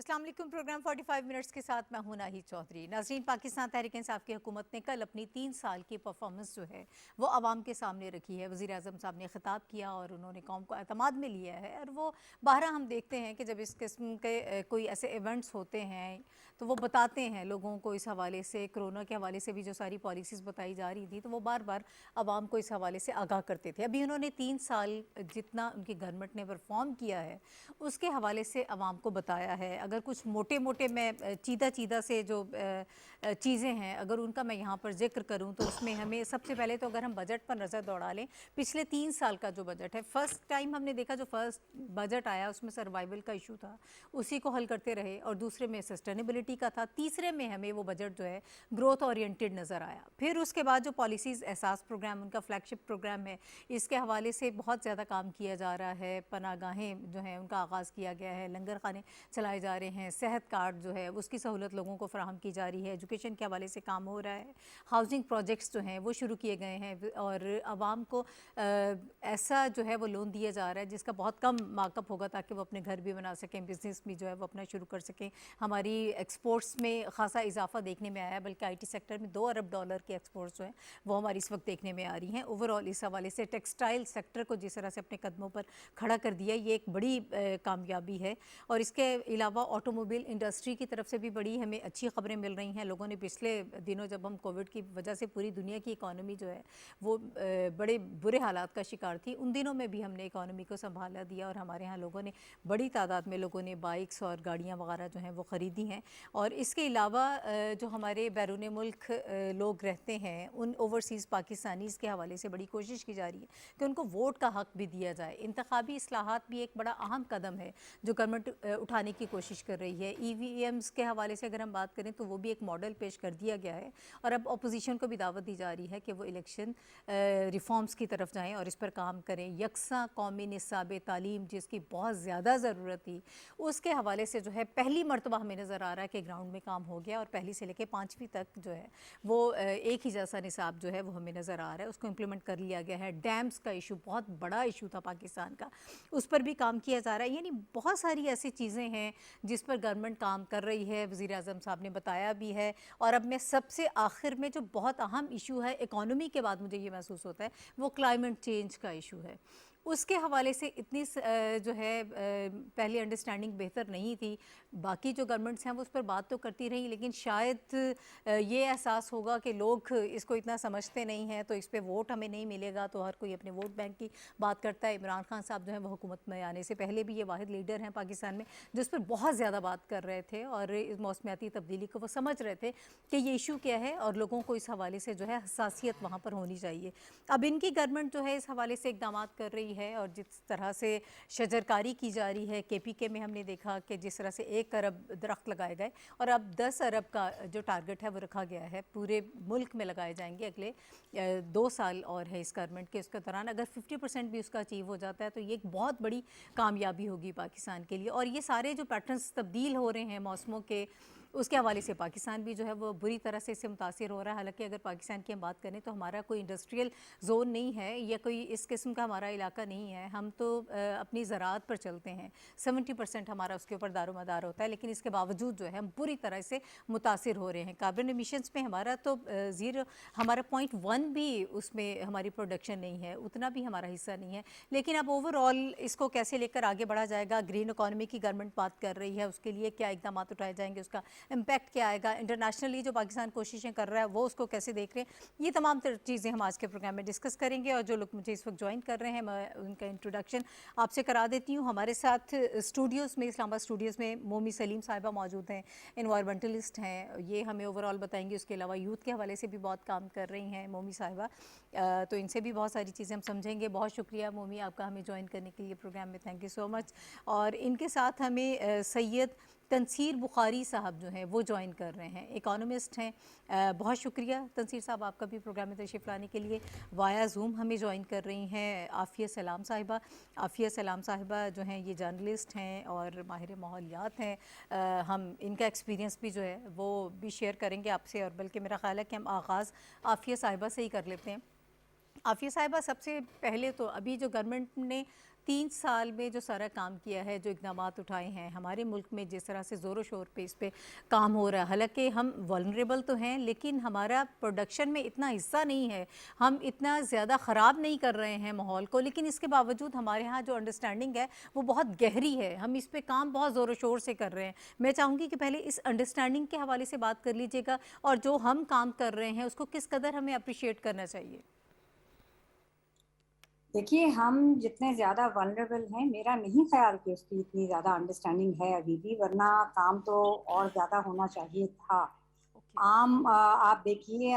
अस्सलाम वालेकुम। Programme 45 minutes के साथ मैं हूं नाहिद चौधरी। नाज़रीन, पाकिस्तान तहरीक इंसाफ की हुकूमत ने कल अपनी 3 साल की परफॉर्मेंस जो है वो आवाम के सामने रखी है। वज़ीर आज़म साहब ने ख़िताब किया और उन्होंने कौम को एतमाद में लिया है। और वो बारहा हम देखते हैं कि जब इस किस्म के कोई ऐसे इवेंट्स होते हैं तो वो बताते हैं लोगों को इस हवाले से, कोरोना के हवाले से भी जो सारी पॉलिसीज़ बताई जा रही थी तो वो बार बार आवाम को इस हवाले से आगाह करते थे। अभी उन्होंने 3 साल जितना उनकी गवर्नमेंट ने परफॉर्म किया है उसके हवाले से आवाम को बताया है। अगर कुछ मोटे मोटे मैं चीदा चीदा से जो चीज़ें हैं अगर उनका मैं यहाँ पर जिक्र करूँ तो उसमें हमें सबसे पहले तो अगर हम बजट पर नज़र दौड़ा लें, पिछले 3 साल का जो बजट है, फर्स्ट टाइम हमने देखा जो फर्स्ट बजट आया उसमें सर्वाइवल का इशू था, उसी को हल करते रहे। और दूसरे में सस्टेनेबिलिटी का था। तीसरे में हमें वो बजट जो है ग्रोथ ओरिएंटेड नज़र आया। फिर उसके बाद जो पॉलिसीज़ एहसास प्रोग्राम उनका फ्लैगशिप प्रोग्राम है, इसके हवाले से बहुत ज़्यादा काम किया जा रहा है। पनागाहें जो हैं उनका आगाज़ किया गया है, लंगर खाने चलाए जा रहे हैं, सेहत कार्ड जो है उसकी सहूलत लोगों को फराहम की जा रही है, एजुकेशन के हवाले से काम हो रहा है, हाउसिंग प्रोजेक्ट्स जो हैं वो शुरू किए गए हैं और आवाम को ऐसा जो है वो लोन दिया जा रहा है जिसका बहुत कम मार्कअप होगा ताकि वो अपने घर भी बना सकें, बिज़नेस भी जो है वो अपना शुरू कर सकें। हमारी एक्सपोर्ट्स में ख़ासा इजाफा देखने में आया है, बल्कि IT सेक्टर में $2 अरब की एक्सपोर्ट्स जो हैं वो हमारी इस वक्त देखने में आ रही हैं। ओवरऑल इस हवाले से टेक्सटाइल सेक्टर को जिस तरह से अपने कदमों पर खड़ा कर दिया, ये एक बड़ी कामयाबी है। और इसके अलावा ऑटोमोबाइल इंडस्ट्री की तरफ से भी बड़ी हमें अच्छी खबरें मिल रही हैं। लोगों ने पिछले दिनों जब हम कोविड की वजह से पूरी दुनिया की इकॉनमी जो है वो बड़े बुरे हालात का शिकार थी, उन दिनों में भी हमने इकॉनमी को संभाला दिया और हमारे यहाँ लोगों ने बड़ी तादाद में लोगों ने बाइक्स और गाड़ियाँ वगैरह जो हैं वो ख़रीदी हैं। और इसके अलावा जो हमारे बैरून मुल्क लोग रहते हैं उन ओवरसीज़ पाकिस्तानीज़ के हवाले से बड़ी कोशिश की जा रही है कि उनको वोट का हक़ भी दिया जाए। इंतखाबी इस्लाहात भी एक बड़ा अहम कदम है जो गवर्नमेंट उठाने की कोशिश कर रही है। EVMs के हवाले से अगर हम बात करें तो वो भी एक मॉडल पेश कर दिया गया है और अब अपोजिशन को भी दावत दी जा रही है कि वो इलेक्शन रिफॉर्म्स की तरफ जाएं और इस पर काम करें। यकसा कौमी निसाब तालीम जिसकी बहुत ज़्यादा ज़रूरत थी, उसके हवाले से जो है पहली मरतबा हमें नज़र आ रहा है कि ग्राउंड में काम हो गया और पहली से लेकर 5वीं तक जो है वो एक ही जैसा निसाब जो है वो हमें नज़र आ रहा है, उसको इम्प्लीमेंट कर लिया गया है। डैम्स का इशू बहुत बड़ा इशू था पाकिस्तान का, उस पर भी काम किया जा रहा है। यानी बहुत सारी ऐसी चीज़ें हैं जिस पर गवर्नमेंट काम कर रही है, वज़ीर आज़म साहब ने बताया भी है। और अब मैं सबसे आखिर में जो बहुत अहम इशू है इकॉनमी के बाद मुझे ये महसूस होता है वो क्लाइमेट चेंज का इशू है। उसके हवाले से इतनी जो है पहले अंडरस्टैंडिंग बेहतर नहीं थी। बाकी जो गवर्नमेंट्स हैं वो उस पर बात तो करती रही, लेकिन शायद ये एहसास होगा कि लोग इसको इतना समझते नहीं हैं तो इस पर वोट हमें नहीं मिलेगा, तो हर कोई अपने वोट बैंक की बात करता है। इमरान खान साहब जो है वो हुकूमत में आने से पहले भी ये वाहिद लीडर हैं पाकिस्तान में जो इस पर बहुत ज़्यादा बात कर रहे थे और इस मौसमियाती तब्दीली को वो समझ रहे थे कि ये इशू क्या है और लोगों को इस हवाले से जो है हसासियत वहाँ पर होनी चाहिए। अब इनकी गवर्नमेंट जो है इस हवाले से इकदाम कर रही है और जिस तरह से शजरकारी की जा रही है, KPK में हमने देखा कि जिस तरह से 1 अरब दरख्त लगाए गए और अब 10 अरब का जो टारगेट है वो रखा गया है, पूरे मुल्क में लगाए जाएंगे अगले 2 साल और है इस गवर्नमेंट के। उसके दौरान अगर 50% भी उसका अचीव हो जाता है तो ये एक बहुत बड़ी कामयाबी होगी पाकिस्तान के लिए। और ये सारे जो पैटर्न्स तब्दील हो रहे हैं मौसमों के, उसके हवाले से पाकिस्तान भी जो है वो बुरी तरह से इससे मुतासिर हो रहा है। हालांकि अगर पाकिस्तान की हम बात करें तो हमारा कोई इंडस्ट्रियल जोन नहीं है या कोई इस किस्म का हमारा इलाका नहीं है, हम तो अपनी ज़राअत पर चलते हैं। 70% हमारा उसके ऊपर दारोमदार होता है, लेकिन इसके बावजूद जो है हम बुरी तरह से मुतासिर हो रहे हैं। कार्बन एमिशंस में हमारा तो ज़ीरो, हमारा 0.1 भी उसमें हमारी प्रोडक्शन नहीं है, उतना भी हमारा हिस्सा नहीं है। लेकिन अब ओवरऑल इसको कैसे लेकर आगे बढ़ा जाएगा, ग्रीन इकॉनमी की गवर्नमेंट बात कर रही है, उसके लिए क्या इकदाम उठाए जाएंगे, उसका इम्पैक्ट क्या आएगा, इंटरनेशनली जो पाकिस्तान कोशिशें कर रहा है वो उसको कैसे देख रहे हैं, ये तमाम चीज़ें हम आज के प्रोग्राम में डिस्कस करेंगे। और जो लोग मुझे इस वक्त ज्वाइन कर रहे हैं मैं उनका इंट्रोडक्शन आपसे करा देती हूँ। हमारे साथ स्टूडियोज़ में, इस्लामाबाद स्टूडियोज़ में मोमी सलीम साहिबा मौजूद हैं, इन्वायरमेंटलिस्ट हैं, ये हमें ओवरऑल बताएंगी। उसके अलावा यूथ के हवाले से भी बहुत काम कर रही हैं मोमी साहिबा, तो इनसे भी बहुत सारी चीज़ें हम समझेंगे। बहुत शुक्रिया मोमी आपका हमें ज्वाइन करने के लिए प्रोग्राम में, थैंक यू सो मच। और इनके साथ हमें सैयद तनसीर बुखारी साहब जो हैं वो ज्वाइन कर रहे हैं, इकोनॉमिस्ट हैं। बहुत शुक्रिया तनसीर साहब आपका भी प्रोग्राम में तशरीफ़ लाने के लिए। वाया ज़ूम हमें ज्वाइन कर रही हैं आफ़िया सलाम साहिबा। आफ़िया सलाम साहिबा जो हैं ये जर्नलिस्ट हैं और माहिर माहौलियात हैं। हम इनका एक्सपीरियंस भी जो है वो भी शेयर करेंगे आपसे, और बल्कि मेरा ख़्याल है कि हम आगाज़ आफ़िया साहिबा से ही कर लेते हैं। आफ़िया साहिबा, सबसे पहले तो अभी जो गवर्नमेंट ने 3 साल में जो सारा काम किया है, जो इक़दामात उठाए हैं, हमारे मुल्क में जिस तरह से ज़ोरों शोर पे इस पे काम हो रहा है, हालांकि हम वल्नरेबल तो हैं लेकिन हमारा प्रोडक्शन में इतना हिस्सा नहीं है, हम इतना ज़्यादा ख़राब नहीं कर रहे हैं माहौल को, लेकिन इसके बावजूद हमारे यहाँ जो अंडरस्टैंडिंग है वो बहुत गहरी है, हम इस पे काम बहुत ज़ोरों शोर से कर रहे हैं। मैं चाहूँगी कि पहले इस अंडरस्टैंडिंग के हवाले से बात कर लीजिएगा और जो हम काम कर रहे हैं उसको किस कदर हमें अप्रिशिएट करना चाहिए। देखिए, हम जितने ज़्यादा वल्नरेबल हैं, मेरा नहीं ख्याल कि उसकी इतनी ज़्यादा अंडरस्टैंडिंग है अभी भी, वरना काम तो और ज़्यादा होना चाहिए था। ओके। आप देखिए,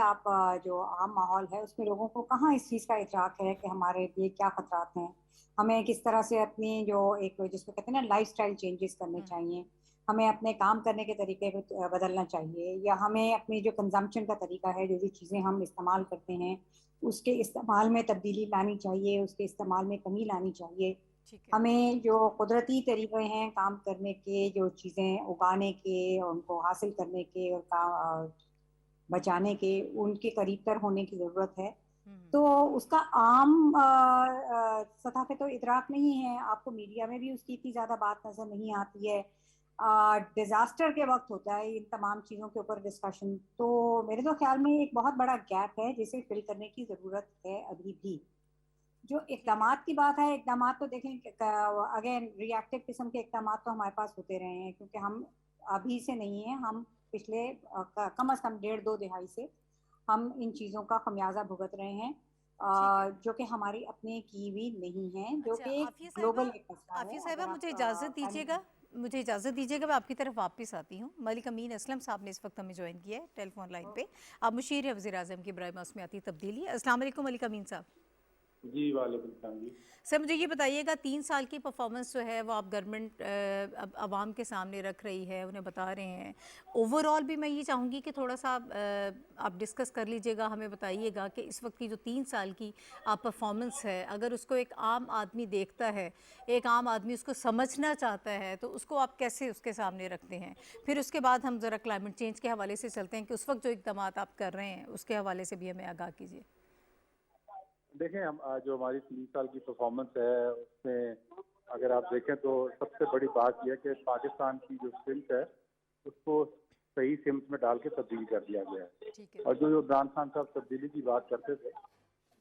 जो आम माहौल है उसमें लोगों को कहाँ इस चीज़ का इदराक है कि हमारे लिए क्या खतरात हैं। हमें किस तरह से अपनी जो एक जिसको कहते हैं ना लाइफस्टाइल चेंजेस करने चाहिए। हमें अपने काम करने के तरीके को बदलना चाहिए, या हमें अपनी जो कंजम्पशन का तरीका है, जो चीज़ें हम इस्तेमाल करते हैं, उसके इस्तेमाल में तब्दीली लानी चाहिए, उसके इस्तेमाल में कमी लानी चाहिए। ठीक है। हमें जो कुदरती तरीके हैं काम करने के, जो चीज़ें उगाने के, उनको हासिल करने के और बचाने के, उनके करीब तर होने की ज़रूरत है। हम्म। तो उसका आम सतह पे तो इदराक नहीं है, आपको मीडिया में भी उसकी इतनी ज़्यादा बात नज़र नहीं आती है। डिज़ास्टर के वक्त होता है इन तमाम चीज़ों के ऊपर डिस्कशन। तो मेरे तो ख्याल में एक बहुत बड़ा गैप है जिसे फिल करने की ज़रूरत है अभी भी। जो ठीक है। इक़दामात की बात है, इक़दामात तो देखें, अगेन रिएक्टिव किस्म के इक़दामात तो हमारे पास होते रहे हैं, क्योंकि हम अभी से नहीं है, हम पिछले कम से कम 1.5-2 दहाई से हम इन चीज़ों का खमियाजा भुगत रहे हैं, ठीक है। जो कि हमारी अपने की हुई नहीं है, जो अच्छा, कि एक आफिया साहिबा, ग्लोबल एक मसला है। आफिया साहिबा अगर आप मुझे इजाज़त पहले दीजिएगा, मुझे इजाज़त दीजिएगा, मैं आपकी तरफ वापस आती हूँ। मलिक अमीन असलम साहब ने इस वक्त हमें ज्वाइन किया है टेलीफोन लाइन पे। अब मुशीर है वज़ीर आज़म की बराए मौसमियाती तब्दीली। अस्सलाम वालेकुम मलिक अमीन साहब। जी, वालेकुम सलाम जी। सर मुझे ये बताइएगा, 3 साल की परफॉर्मेंस जो है वो आप गवर्नमेंट अब आवाम के सामने रख रही है, उन्हें बता रहे हैं। ओवरऑल भी मैं ये चाहूँगी कि थोड़ा सा आप डिस्कस कर लीजिएगा, हमें बताइएगा कि इस वक्त की जो 3 साल की परफॉर्मेंस है, अगर उसको एक आम आदमी देखता है, एक आम आदमी उसको समझना चाहता है, तो उसको आप कैसे उसके सामने रखते हैं। फिर उसके बाद हम ज़रा क्लाइमेट चेंज के हवाले से चलते हैं कि उस वक्त जो इकदाम आप कर रहे हैं उसके हवाले से भी हमें आगाह कीजिए। देखें, हम जो हमारी 3 साल की परफॉर्मेंस है उसमें अगर आप देखें तो सबसे बड़ी बात यह है कि पाकिस्तान की जो सिमत है उसको सही सिमत में डाल के तब्दील कर दिया गया है। ठीक है। और जो इमरान खान साहब तब्दीली की बात करते थे,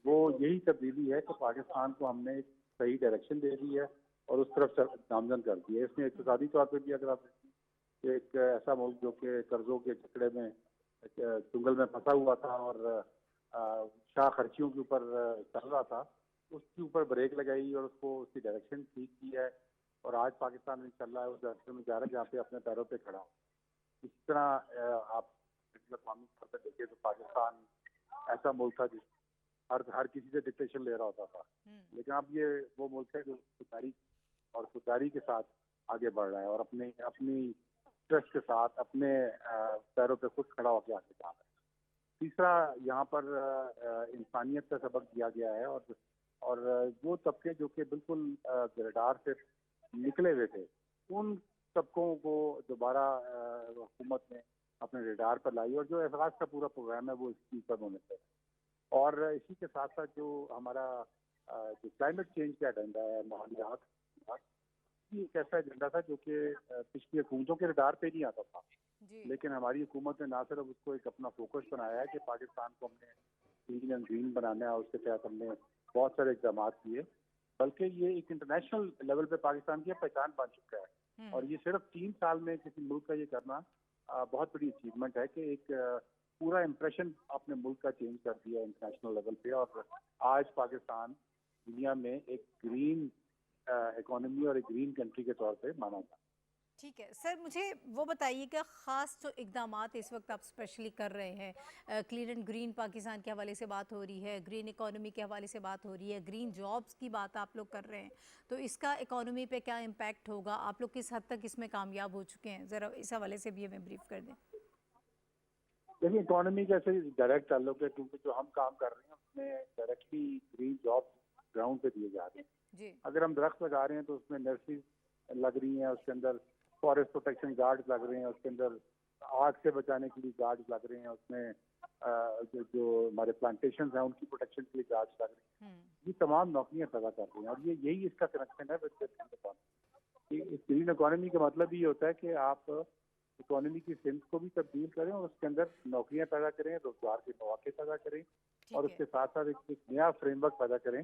वो यही तब्दीली है कि पाकिस्तान को हमने एक सही डायरेक्शन दे दी है और उस तरफ नामजद कर दिया है। इसमें इक़्तिसादी तौर पर भी अगर आप देखें, एक ऐसा मुल्क जो कि कर्जों के चक्करे में चुंगल में फंसा हुआ था और शाह खर्चियों के ऊपर चल रहा था, उसके ऊपर ब्रेक लगाई और उसको उसकी डायरेक्शन ठीक की है। और आज पाकिस्तान में चल रहा है, उस डायरेक्शन में जा रहा है जहाँ पे अपने पैरों पे खड़ा हो। इस तरह आप कौमी तौर पर देखिए तो पाकिस्तान ऐसा मुल्क था जिस हर किसी से डिक्टेशन ले रहा होता था, लेकिन अब ये वो मुल्क है जो खुददारी के साथ आगे बढ़ रहा है और अपनी अपनी ट्रस्ट के साथ अपने पैरों पे खुद खड़ा होकर आगे जा रहा है। तीसरा, यहाँ पर इंसानियत का सबक दिया गया है और वो तबके जो कि बिल्कुल रडार से निकले हुए थे, उन तबकों को दोबारा हुकूमत ने अपने रडार पर लाई और जो एहसास का पूरा प्रोग्राम है वो इसकी ऊपर होने से। और इसी के साथ साथ जो हमारा जो क्लाइमेट चेंज का एजेंडा है, माहौलियात, ये एक ऐसा एजेंडा था जो कि पिछली हुकूमतों के रडार पे नहीं आता था, जी। लेकिन हमारी हुकूमत ने ना सिर्फ उसको एक अपना फोकस बनाया है कि पाकिस्तान को हमने क्लीन एंड ग्रीन बनाना है और उसके तहत हमने बहुत सारे इकदाम किए, बल्कि ये एक इंटरनेशनल लेवल पे पाकिस्तान की पहचान बन चुका है। और ये सिर्फ 3 साल में किसी मुल्क का ये करना बहुत बड़ी अचीवमेंट है कि एक पूरा इम्प्रेशन अपने मुल्क का चेंज कर दिया इंटरनेशनल लेवल पे। और आज पाकिस्तान दुनिया में एक ग्रीन इकोनॉमी और एक ग्रीन कंट्री के तौर पे माना जाता है। ठीक है सर, मुझे वो बताइएगा, ख़ास जो इकदामात इस वक्त आप स्पेशली कर रहे हैं, क्लीन एंड ग्रीन पाकिस्तान के हवाले से बात हो रही है, ग्रीन इकोनॉमी के हवाले से बात हो रही है, ग्रीन जॉब्स की बात आप लोग कर रहे हैं, तो इसका इकोनॉमी पे क्या इम्पैक्ट होगा, आप लोग किस हद तक इसमें कामयाब हो चुके हैं, ज़रा इस हवाले से भी हमें ब्रीफ कर दें। देखिए, इकोनॉमी का ऐसे डायरेक्ट ताल्लुक है क्योंकि जो हम काम कर रहे हैं उसमें डायरेक्टली ग्रीन जॉब ग्राउंड पे दिए जा रहे हैं। जी। अगर हम दरख्त लगा रहे हैं तो उसमें नर्सरी लग रही हैं, उसके अंदर फॉरेस्ट प्रोटेक्शन गार्ड्स लग रहे हैं, उसके अंदर आग से बचाने के लिए गार्ड्स लग रहे हैं, उसमें जो हमारे प्लांटेशन हैं उनकी प्रोटेक्शन के लिए गार्ड्स लग रही हैं। ये तमाम नौकरियां पैदा कर रही हैं और ये यही इसका कनेक्शन है विद ग्रीन इकोनॉमी। इस ग्रीन इकोनॉमी का मतलब ये होता है कि आप इकोनॉमी की सिमत को भी तब्दील करें और उसके अंदर नौकरियां पैदा करें, रोजगार के मौके पैदा करें और उसके साथ साथ एक नया फ्रेमवर्क पैदा करें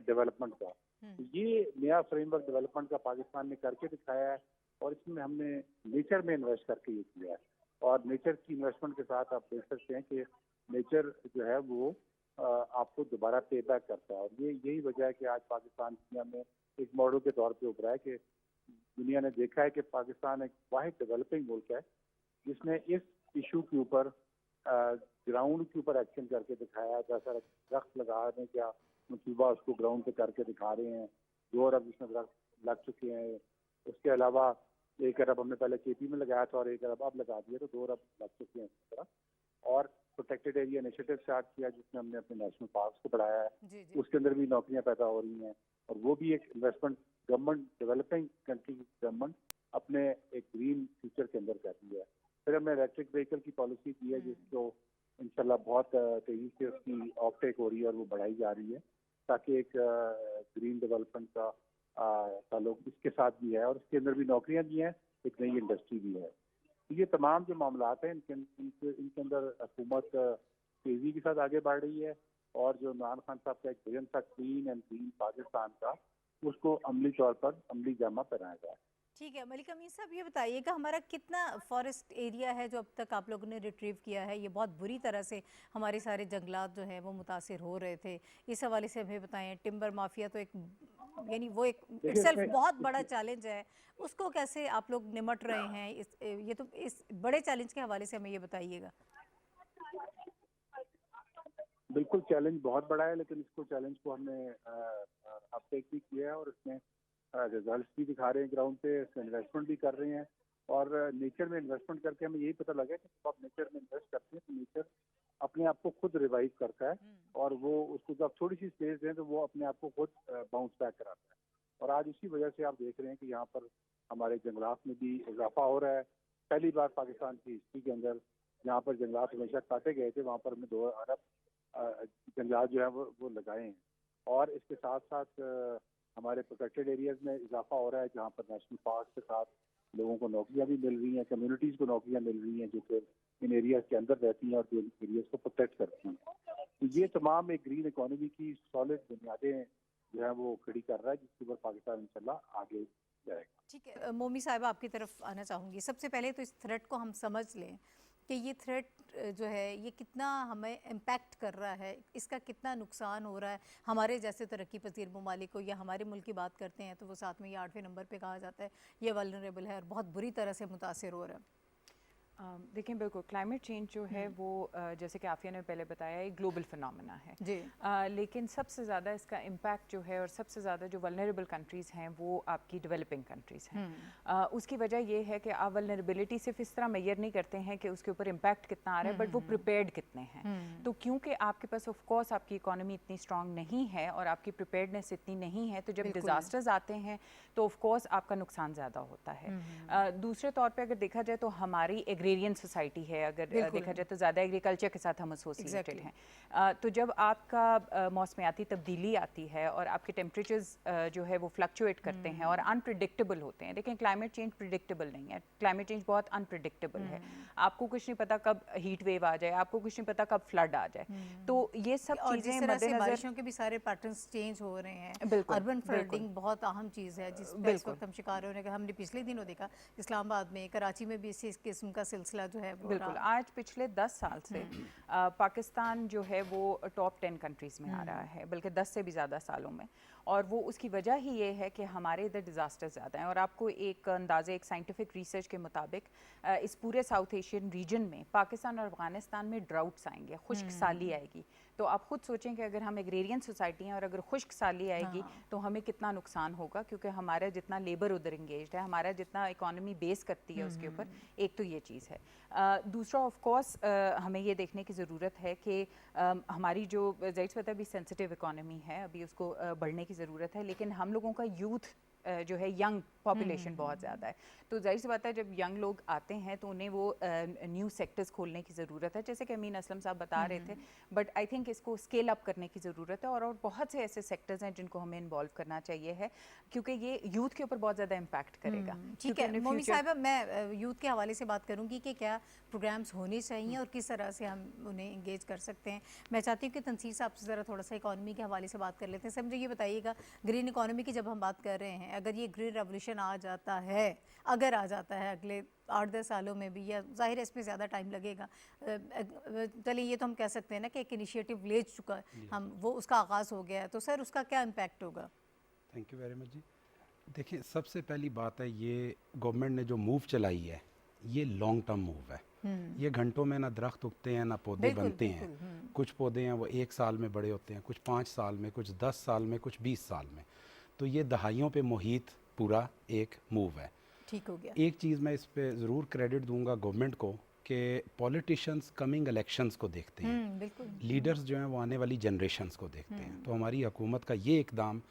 डेवलपमेंट का। तो ये नया फ्रेमवर्क डेवलपमेंट का पाकिस्तान ने करके दिखाया है और इसमें हमने नेचर में इन्वेस्ट करके ये किया है। और नेचर की इन्वेस्टमेंट के साथ आप देख सकते हैं कि नेचर जो है वो आपको दोबारा पे बैक करता है। और यही वजह है कि आज पाकिस्तान दुनिया में एक मॉडल के तौर पे उभरा है कि दुनिया ने देखा है कि पाकिस्तान एक वाहिद डेवलपिंग मुल्क है जिसने इस इशू के ऊपर ग्राउंड के ऊपर एक्शन करके दिखाया है। जैसा दरख्त लगाने का मनसूबा उसको ग्राउंड पे करके दिखा रहे हैं। 2 अरब इसमें दरख्त लग चुके हैं। उसके अलावा 1 अरब हमने पहले केपी में लगाया था और 1 अरब अब लगा दिया, तो 2 अरब लग चुके हैं इस तरह। और प्रोटेक्टेड एरिया इनिशिएटिव स्टार्ट किया जिसमें हमने अपने नेशनल पार्क्स को बढ़ाया है। उसके अंदर भी नौकरियां पैदा हो रही हैं और वो भी एक इन्वेस्टमेंट गवर्नमेंट डेवलपिंग कंट्री की गवर्नमेंट अपने एक ग्रीन फ्यूचर के अंदर कर रही है। फिर हमने इलेक्ट्रिक व्हीकल की पॉलिसी की है जिसको इंशाल्लाह बहुत तेजी से उसकी ऑफटेक हो रही है और वो बढ़ाई जा रही है ताकि एक ग्रीन डेवलपमेंट का ताल्लुक इसके साथ भी है और इसके अंदर भी नौकरियां भी हैं, एक नई इंडस्ट्री भी है। तो ये तमाम जो मामलात हैं इनके अंदर हुकूमत तेजी के साथ आगे बढ़ रही है और जो इमरान खान साहब का एक विजन था क्लीन एंड ग्रीन पाकिस्तान का, उसको अमली तौर पर अमली जामा पहनाया जाए। ठीक है, मलिक अमीन साहब ये बताइएगा हमारा कितना फॉरेस्ट एरिया है जो अब तक आप लोगों ने रिट्रीव किया है? ये बहुत बुरी तरह से हमारे सारे जंगलात जो हैं वो मुतासिर हो रहे थे। इस हवाले से हमें बताएं। टिम्बर माफिया तो एक यानी वो एक इटसेल्फ बहुत बड़ा चैलेंज है, उसको कैसे आप लोग निमट रहे हैं? ये तो इस बड़े चैलेंज के हवाले से हमें ये बताइएगा। बिल्कुल चैलेंज बहुत बड़ा है, लेकिन इसको चैलेंज को हमने अपटेक भी किया है और इसमें रिजल्ट भी दिखा रहे हैं ग्राउंड पे, इसमें इन्वेस्टमेंट भी कर रहे हैं। और नेचर में इन्वेस्टमेंट करके हमें यही पता लगा कि जब आप नेचर में इन्वेस्ट करते हैं तो नेचर अपने आप को खुद रिवाइव करता है और वो उसको जब थोड़ी सी स्पेस दें तो वो अपने आप को खुद बाउंस बैक कराता है। और आज उसी वजह से आप देख रहे हैं कि यहाँ पर हमारे जंगलात में भी इजाफा हो रहा है। पहली बार पाकिस्तान की हिस्ट्री के अंदर जहाँ पर जंगलात हमेशा काटे गए थे वहाँ पर हमने 2 अरब जंगलात जो है वो लगाए हैं। और इसके साथ साथ हमारे प्रोटेक्टेड एरियाज में इजाफा हो रहा है जहाँ पर नेशनल पार्क के साथ लोगों को नौकरियां भी मिल रही हैं, कम्युनिटीज़ को नौकरियां मिल रही हैं जो कि इन एरियाज के अंदर रहती हैं और जो एरियाज को प्रोटेक्ट करती हैं। तो ये तमाम एक ग्रीन इकोनॉमी की सॉलिड बुनियादें जो है वो खड़ी कर रहा है जिसके ऊपर पाकिस्तान इंशाल्लाह आगे जाएगा। ठीक है, मोमी साहिबा आपकी तरफ आना चाहूँगी। सबसे पहले तो इस थ्रेट को हम समझ लें कि ये थ्रेट जो है ये कितना हमें इम्पैक्ट कर रहा है, इसका कितना नुकसान हो रहा है हमारे जैसे तरक्की पजीर ममालिक को। या हमारे मुल्क की बात करते हैं तो वो साथ में ये 8वें नंबर पे कहा जाता है ये वल्नरेबल है और बहुत बुरी तरह से मुतासिर हो रहा है। देखिए बिल्कुल क्लाइमेट चेंज जो है वो जैसे कि आफिया ने पहले बताया एक ग्लोबल फिनोमेना है जी। लेकिन सबसे ज़्यादा इसका इम्पैक्ट जो है और सबसे ज़्यादा जो वल्नरेबल कंट्रीज़ हैं वो आपकी डेवलपिंग कंट्रीज़ हैं। उसकी वजह ये है कि आप वल्नरेबिलिटी सिर्फ इस तरह मेजर नहीं करते हैं कि उसके ऊपर इम्पैक्ट कितना आ रहा है बट वो प्रिपेयर्ड कितने हैं। तो क्योंकि आपके पास ऑफ कोर्स आपकी इकोनॉमी इतनी स्ट्रांग नहीं है और आपकी प्रिपेयर्डनेस इतनी नहीं है तो जब डिजास्टर्स आते हैं तो ऑफ कोर्स आपका नुकसान ज़्यादा होता है। दूसरे तौर पर अगर देखा जाए तो हमारी एग्रेरियन सोसाइटी है, अगर देखा जाए तो ज़्यादा एग्रीकल्चर के साथ हम एसोसिएटेड हैं। तो जब आपका मौसमियाती तब्दीली आती है और आपके टेम्परेचर्स जो है वो फ्लक्चुएट करते हैं और अनप्रिडिक्टेबल होते हैं। देखें क्लाइमेट चेंज प्रिडिक्टेबल नहीं है, क्लाइमेट चेंज बहुत अनप्रिडिक्टेबल है। आपको कुछ नहीं पता कब हीट वेव आ जाए, आपको कुछ नहीं पता कब फ्लड आ जाए। तो ये सब चीज़ें मद्देनजर बारिशों के भी सारे पैटर्न्स चेंज हो रहे हैं। अर्बन फ्लडिंग बहुत अहम चीज़ है जिसका इस वक्त हम शिकार होने का हमने पिछले दिनों देखा इस्लामाबाद में, कराची में भी इस किस्म का सिलसिला जो है बिल्कुल। आज पिछले 10 साल से पाकिस्तान जो है वो टॉप 10 कंट्रीज़ में आ रहा है, बल्कि 10 से भी ज़्यादा सालों में। और वो उसकी वजह ही ये है कि हमारे इधर डिज़ास्टर ज़्यादा हैं। और आपको एक अंदाज़े एक साइंटिफिक रिसर्च के मुताबिक इस पूरे साउथ एशियन रीजन में पाकिस्तान और अफगानिस्तान में ड्राउट्स आएंगे, खुश्क साली आएगी। तो आप खुद सोचें कि अगर हम एग्रेरियन सोसाइटी हैं और अगर खुश्क साली आएगी तो हमें कितना नुकसान होगा, क्योंकि हमारा जितना लेबर उधर इंगेज्ड है, हमारा जितना इकॉनमी बेस करती है उसके ऊपर, एक तो ये चीज़ है। दूसरा ऑफ कोर्स हमें ये देखने की ज़रूरत है कि हमारी जो ज़ाहिर सी बात है अभी सेंसिटिव इकॉनमी है, अभी उसको बढ़ने की ज़रूरत है, लेकिन हम लोगों का यूथ जो है यंग पॉपुलेशन बहुत ज़्यादा है, तो जाहिर सी बात है जब यंग लोग आते हैं तो उन्हें वो न्यू सेक्टर्स खोलने की ज़रूरत है, जैसे कि अमीन असलम साहब बता रहे थे, बट आई थिंक इसको स्केल अप करने की ज़रूरत है, और बहुत से ऐसे सेक्टर्स हैं जिनको हमें इन्वॉल्व करना चाहिए है, क्योंकि ये यूथ के ऊपर बहुत ज़्यादा इम्पैक्ट करेगा। ठीक है मोमी साहिबा, मैं यूथ के हवाले से बात करूंगी कि क्या प्रोग्राम्स होने चाहिए और किस तरह से हम उन्हें इंगेज कर सकते हैं। मैं चाहती हूँ कि तनसीर साहब से ज़रा थोड़ा सा इकॉनमी के हवाले से बात कर लेते हैं। सर मुझे ये बताइएगा, ग्रीन इकॉनमी की जब हम बात कर रहे हैं, अगर ये ग्रीन रेवोल्यूशन आ जाता है, अगर आ जाता है अगले 8-10 सालों में भी, या जाहिर है इसमें ज़्यादा टाइम लगेगा, चलिए ये तो हम कह सकते हैं ना कि एक इनिशिएटिव ले चुका है हम, वो उसका आगाज़ हो गया है, तो सर उसका क्या इम्पैक्ट होगा? थैंक यू वेरी मच जी। देखिए, सबसे पहली बात है, ये गवर्नमेंट ने जो मूव चलाई है ये लॉन्ग टर्म मूव है। ये घंटों में ना दरख्त उगते हैं ना पौधे बनते हैं। कुछ पौधे हैं वो 1 साल में बड़े होते हैं, कुछ 5 साल में, कुछ 10 साल में, कुछ 20 साल में। तो ये दहाइयों पे मुहित पूरा एक मूव है। ठीक हो गया। एक चीज़ मैं इस पे ज़रूर क्रेडिट दूंगा गवर्नमेंट को कि पॉलिटिशियंस कमिंग इलेक्शंस को देखते हैं, बिल्कुल। लीडर्स जो हैं वो आने वाली जनरेशन्स को देखते हैं। तो हमारी हुकूमत का ये इकदाम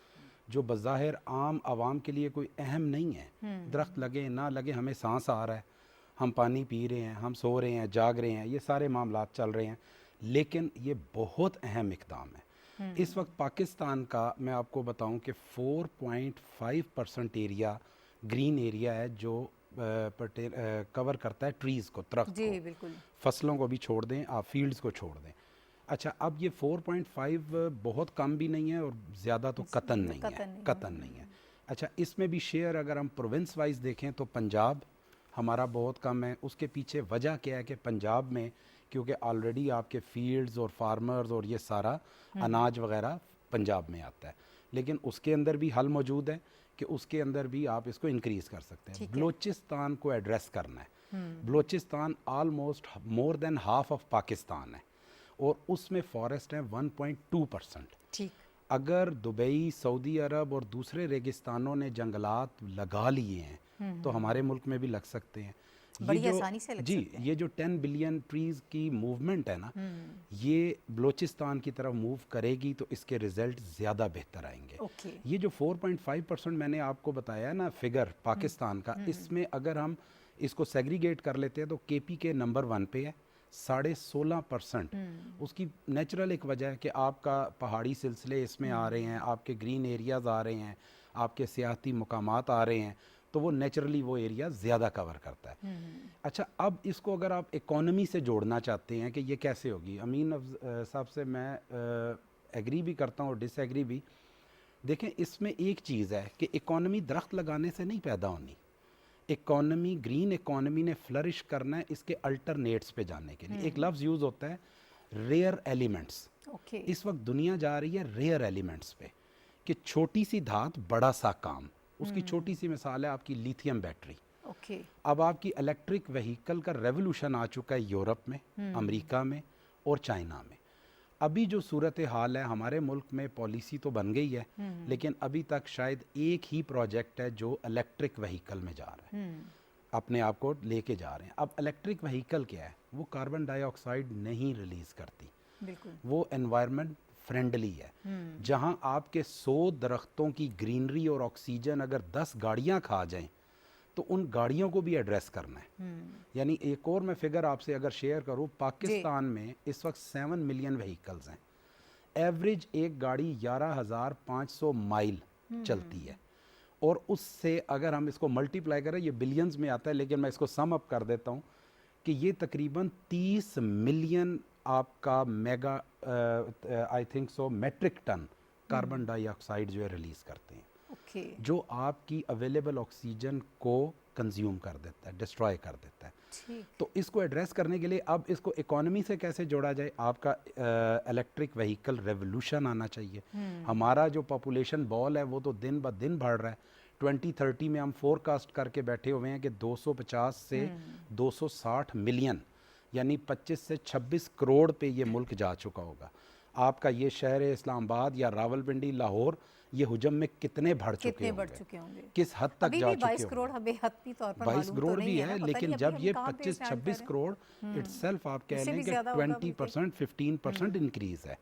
जो बज़ाहिर आम आवाम के लिए कोई अहम नहीं है, दरख्त लगे ना लगे, हमें सांस आ रहा है, हम पानी पी रहे हैं, हम सो रहे हैं, जाग रहे हैं, ये सारे मामलात चल रहे हैं, लेकिन ये बहुत अहम इकदाम है। इस वक्त पाकिस्तान का मैं आपको बताऊं कि 4.5% एरिया ग्रीन एरिया है जो कवर करता है ट्रीज़ को, दरख्त जी को। बिल्कुल। फसलों को भी छोड़ दें, आप फील्ड्स को छोड़ दें। अच्छा, अब ये 4.5 बहुत कम भी नहीं है और ज़्यादा तो कतन नहीं है, कतन नहीं है। अच्छा, इसमें भी शेयर अगर हम प्रोविंस वाइज देखें तो पंजाब हमारा बहुत कम है। उसके पीछे वजह क्या है कि पंजाब में क्योंकि ऑलरेडी आपके फील्ड्स और फार्मर्स और ये सारा अनाज वगैरह पंजाब में आता है, लेकिन उसके अंदर भी हल मौजूद है कि उसके अंदर भी आप इसको इंक्रीज़ कर सकते हैं। बलूचिस्तान को एड्रेस करना है। Balochistan almost more than half of Pakistan है और उसमें फॉरेस्ट है 1.2%। ठीक। अगर दुबई, सऊदी अरब और दूसरे रेगिस्तानों ने जंगलात लगा लिए हैं तो हमारे मुल्क में भी लग सकते हैं। बड़ी आसानी से लग जी, सकते हैं। ये जो 10 बिलियन ट्रीज़ की मूवमेंट है ना, ये बलूचिस्तान की तरफ मूव करेगी तो इसके रिजल्ट ज़्यादा बेहतर आएंगे। ओके। ये जो 4.5% मैंने आपको बताया ना फिगर पाकिस्तान का, इसमें अगर हम इसको सेग्रीगेट कर लेते हैं तो केपी के नंबर 1 पे है 16.5%। उसकी नेचुरल एक वजह है कि आपका पहाड़ी सिलसिले इसमें आ रहे हैं, आपके ग्रीन एरियाज़ आ रहे हैं, आपके सियाहती मुकामात आ रहे हैं, तो वो नेचुरली वो एरिया ज़्यादा कवर करता है। अच्छा, अब इसको अगर आप इकोनॉमी से जोड़ना चाहते हैं कि ये कैसे होगी, अमीन साहब से मैं एग्री भी करता हूँ और डिसएग्री भी। देखें, इसमें एक चीज़ है कि इकोनॉमी दरख्त लगाने से नहीं पैदा होनी। इकोनॉमी, ग्रीन इकोनॉमी ने फ्लरिश करना है इसके अल्टरनेट्स पे जाने के लिए। एक लफ्ज़ यूज़ होता है रेयर एलिमेंट्स। ओके। इस वक्त दुनिया जा रही है रेयर एलिमेंट्स पे कि छोटी सी धात बड़ा सा काम। उसकी छोटी सी मिसाल है आपकी लिथियम बैटरी। ओके। अब आपकी इलेक्ट्रिक व्हीकल का रेवोल्यूशन आ चुका है यूरोप में, अमेरिका में और चाइना में। अभी जो सूरत हाल है हमारे मुल्क में, पॉलिसी तो बन गई है लेकिन अभी तक शायद एक ही प्रोजेक्ट है जो इलेक्ट्रिक व्हीकल में जा रहा है, अपने आप को लेके जा रहे हैं। अब इलेक्ट्रिक व्हीकल क्या है, वो कार्बन डाइऑक्साइड नहीं रिलीज़ करती, बिल्कुल। वो एनवायरनमेंट फ्रेंडली है। जहां आपके 100 दरख्तों की ग्रीनरी और ऑक्सीजन अगर 10 गाड़ियां खा जाएं तो उन गाड़ियों को भी एड्रेस करना है। यानी एक और मैं फिगर आपसे अगर शेयर करूं, पाकिस्तान में इस वक्त 7 मिलियन व्हीकल्स हैं। एवरेज एक गाड़ी 11,500 माइल चलती है और उससे अगर हम इसको मल्टीप्लाई करें, ये बिलियंस में आता है लेकिन मैं इसको सम अप कर देता हूं कि ये तकरीबन 30 मिलियन आपका mega I think so metric ton carbon dioxide जो है रिलीज़ करते हैं। ओके। जो आपकी अवेलेबल ऑक्सीजन को कंज्यूम कर देता है, डिस्ट्रॉय कर देता है। ठीक। तो इसको एड्रेस करने के लिए अब इसको इकोनॉमी से कैसे जोड़ा जाए, आपका इलेक्ट्रिक व्हीकल रेवोल्यूशन आना चाहिए। हमारा जो पॉपुलेशन बॉल है वो तो दिन ब दिन बढ़ रहा है। 2030 में हम फोरकास्ट करके बैठे हुए हैं कि 250 से 260 मिलियन यानी 25 से 26 करोड़ पे ये मुल्क जा चुका होगा। आपका ये शहर इस्लामाबाद या रावलपिंडी, लाहौर, ये हुजम में कितने बढ़ चुके होंगे, किस हद तक अभी जा भी चुके 22 करोड़ हमें हत्ती तौर पर 22 मालूम तो करोड़ नहीं भी है ना, है, पता लेकिन नहीं जब अभी ये हम कहाँ पे stand 25-26 कर करोड़ इटसेल्फ आप कह इससे लें भी कि ज़्यादा होगा बिल्कुल। 20%, 15% इंक्रीज है,